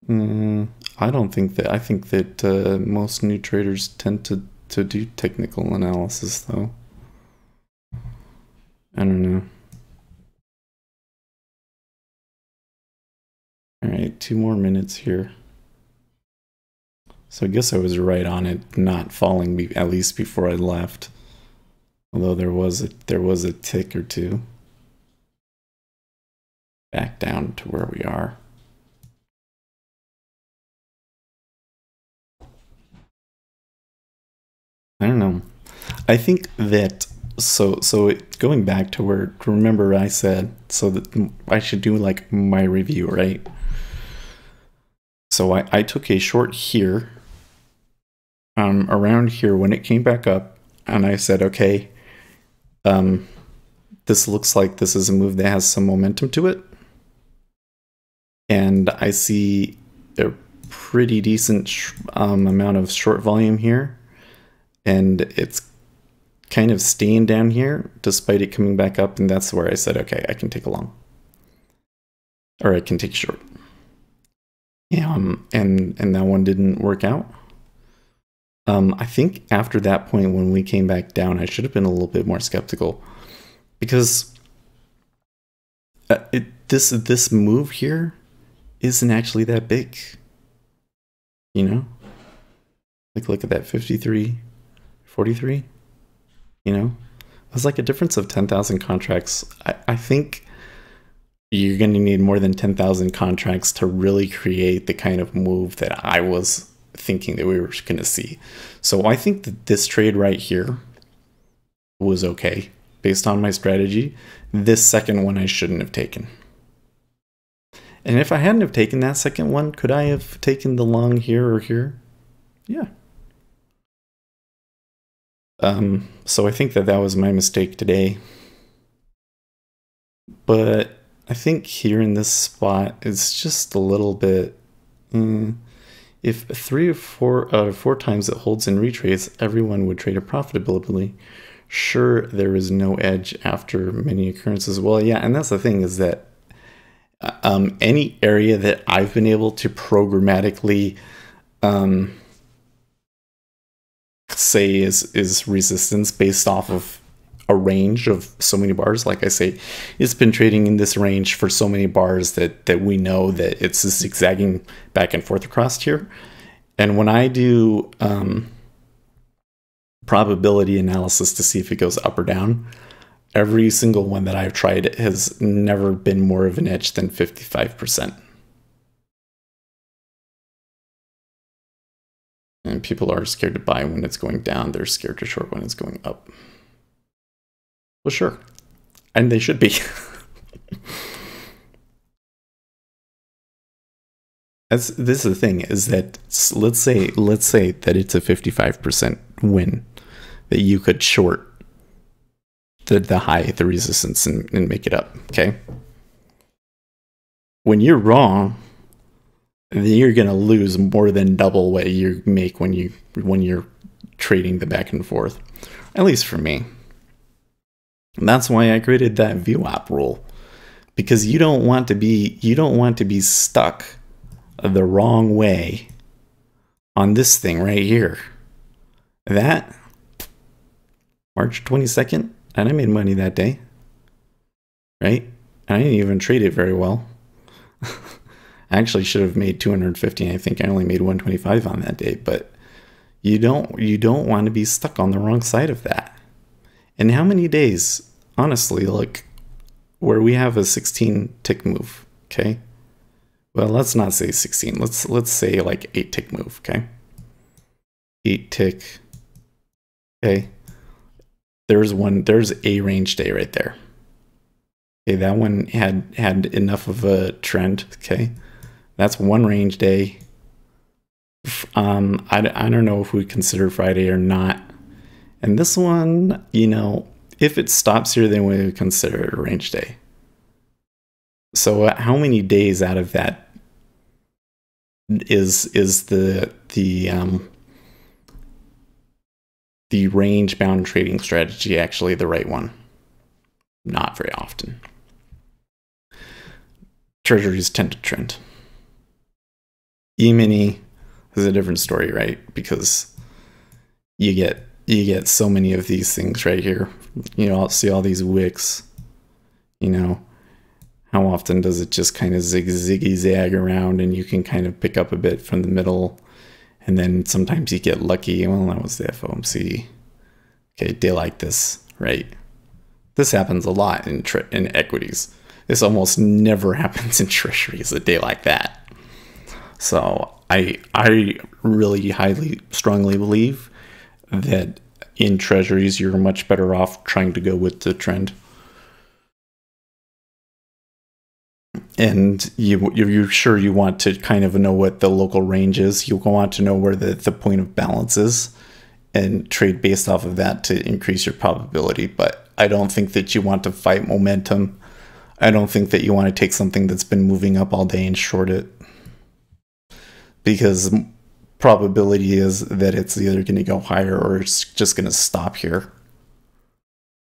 I don't think that. I think that most new traders tend to do technical analysis, though. I don't know. All right, 2 more minutes here. So I guess I was right on it not falling at least before I left. Although there was a tick or two back down to where we are. I don't know. I think that going back to where, remember I said so that I should do like my review, right? So I took a short here, around here when it came back up, and I said, okay, this looks like this is a move that has some momentum to it, and I see a pretty decent amount of short volume here. And it's kind of staying down here despite it coming back up, and that's where I said, okay, I can take a long, or I can take short. Yeah, and that one didn't work out. I think after that point, when we came back down, I should have been a little bit more skeptical, because this move here isn't actually that big. You know, like look at that 53. 43, you know, it was like a difference of 10,000 contracts. I think you're going to need more than 10,000 contracts to really create the kind of move that I was thinking that we were going to see. So I think that this trade right here was okay based on my strategy. This second one I shouldn't have taken. And if I hadn't have taken that second one, could I have taken the long here or here? Yeah. So I think that was my mistake today. But I think here in this spot, it's just a little bit... if 3 or 4 out of 4 times it holds and retrace, everyone would trade it profitably. Sure, there is no edge after many occurrences. Well, yeah, and that's the thing, is that any area that I've been able to programmatically... say is resistance based off of a range of so many bars. Like I say, it's been trading in this range for so many bars that we know that it's zigzagging back and forth across here. And when I do probability analysis to see if it goes up or down, every single one that I've tried has never been more of an edge than 55%. And people are scared to buy when it's going down. They're scared to short when it's going up. Well, sure. And they should be. This is the thing, is that let's say that it's a 55% win that you could short the high, the resistance, and make it up, okay? When you're wrong, you're going to lose more than double what you make when you're trading the back and forth, at least for me. And that's why I created that VWAP rule, because you don't want to be stuck the wrong way on this thing right here. That March 22nd, and I made money that day, right? And I didn't even trade it very well. I actually should have made 250. I think I only made 125 on that day, but you don't want to be stuck on the wrong side of that. And how many days, honestly, like where we have a 16 tick move, okay? Well, let's not say 16. Let's say like 8 tick move, okay? 8 tick. Okay. There's a range day right there. Okay, that one had enough of a trend, okay? That's one range day. I don't know if we consider Friday or not. And this one, you know, if it stops here, then we would consider it a range day. So how many days out of that is the range bound trading strategy actually the right one? Not very often. Treasuries tend to trend. E-mini is a different story, right? Because you get so many of these things right here. You know, I'll see all these wicks. You know, how often does it just kind of ziggy-zag around and you can kind of pick up a bit from the middle, and then sometimes you get lucky. Well, that was the FOMC. Okay, day like this, right? This happens a lot in equities. This almost never happens in treasuries, a day like that. So I really strongly believe that in treasuries you're much better off trying to go with the trend. And you're sure you want to kind of know what the local range is. You'll want to know where the point of balance is and trade based off of that to increase your probability. But I don't think that you want to fight momentum. I don't think that you want to take something that's been moving up all day and short it, because probability is that it's either going to go higher or it's just going to stop here.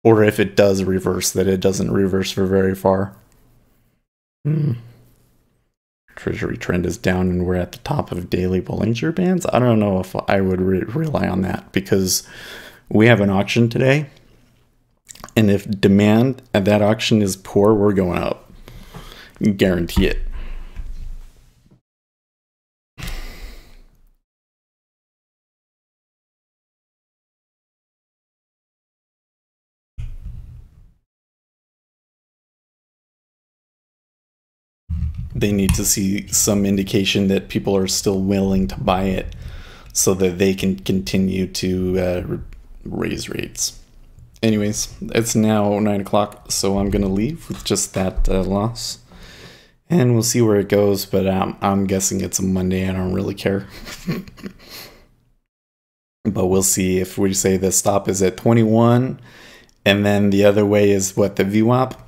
Or if it does reverse, that it doesn't reverse for very far. Treasury trend is down and we're at the top of daily Bollinger Bands. I don't know if I would rely on that, because we have an auction today, and if demand at that auction is poor, we're going up. Guarantee it. They need to see some indication that people are still willing to buy it so that they can continue to raise rates. Anyways, it's now 9 o'clock, so I'm going to leave with just that loss. And we'll see where it goes, but I'm guessing it's a Monday. I don't really care. But we'll see. If we say the stop is at 21, and then the other way is what, the VWAP?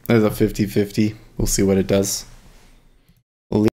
There's a 50-50. We'll see what it does.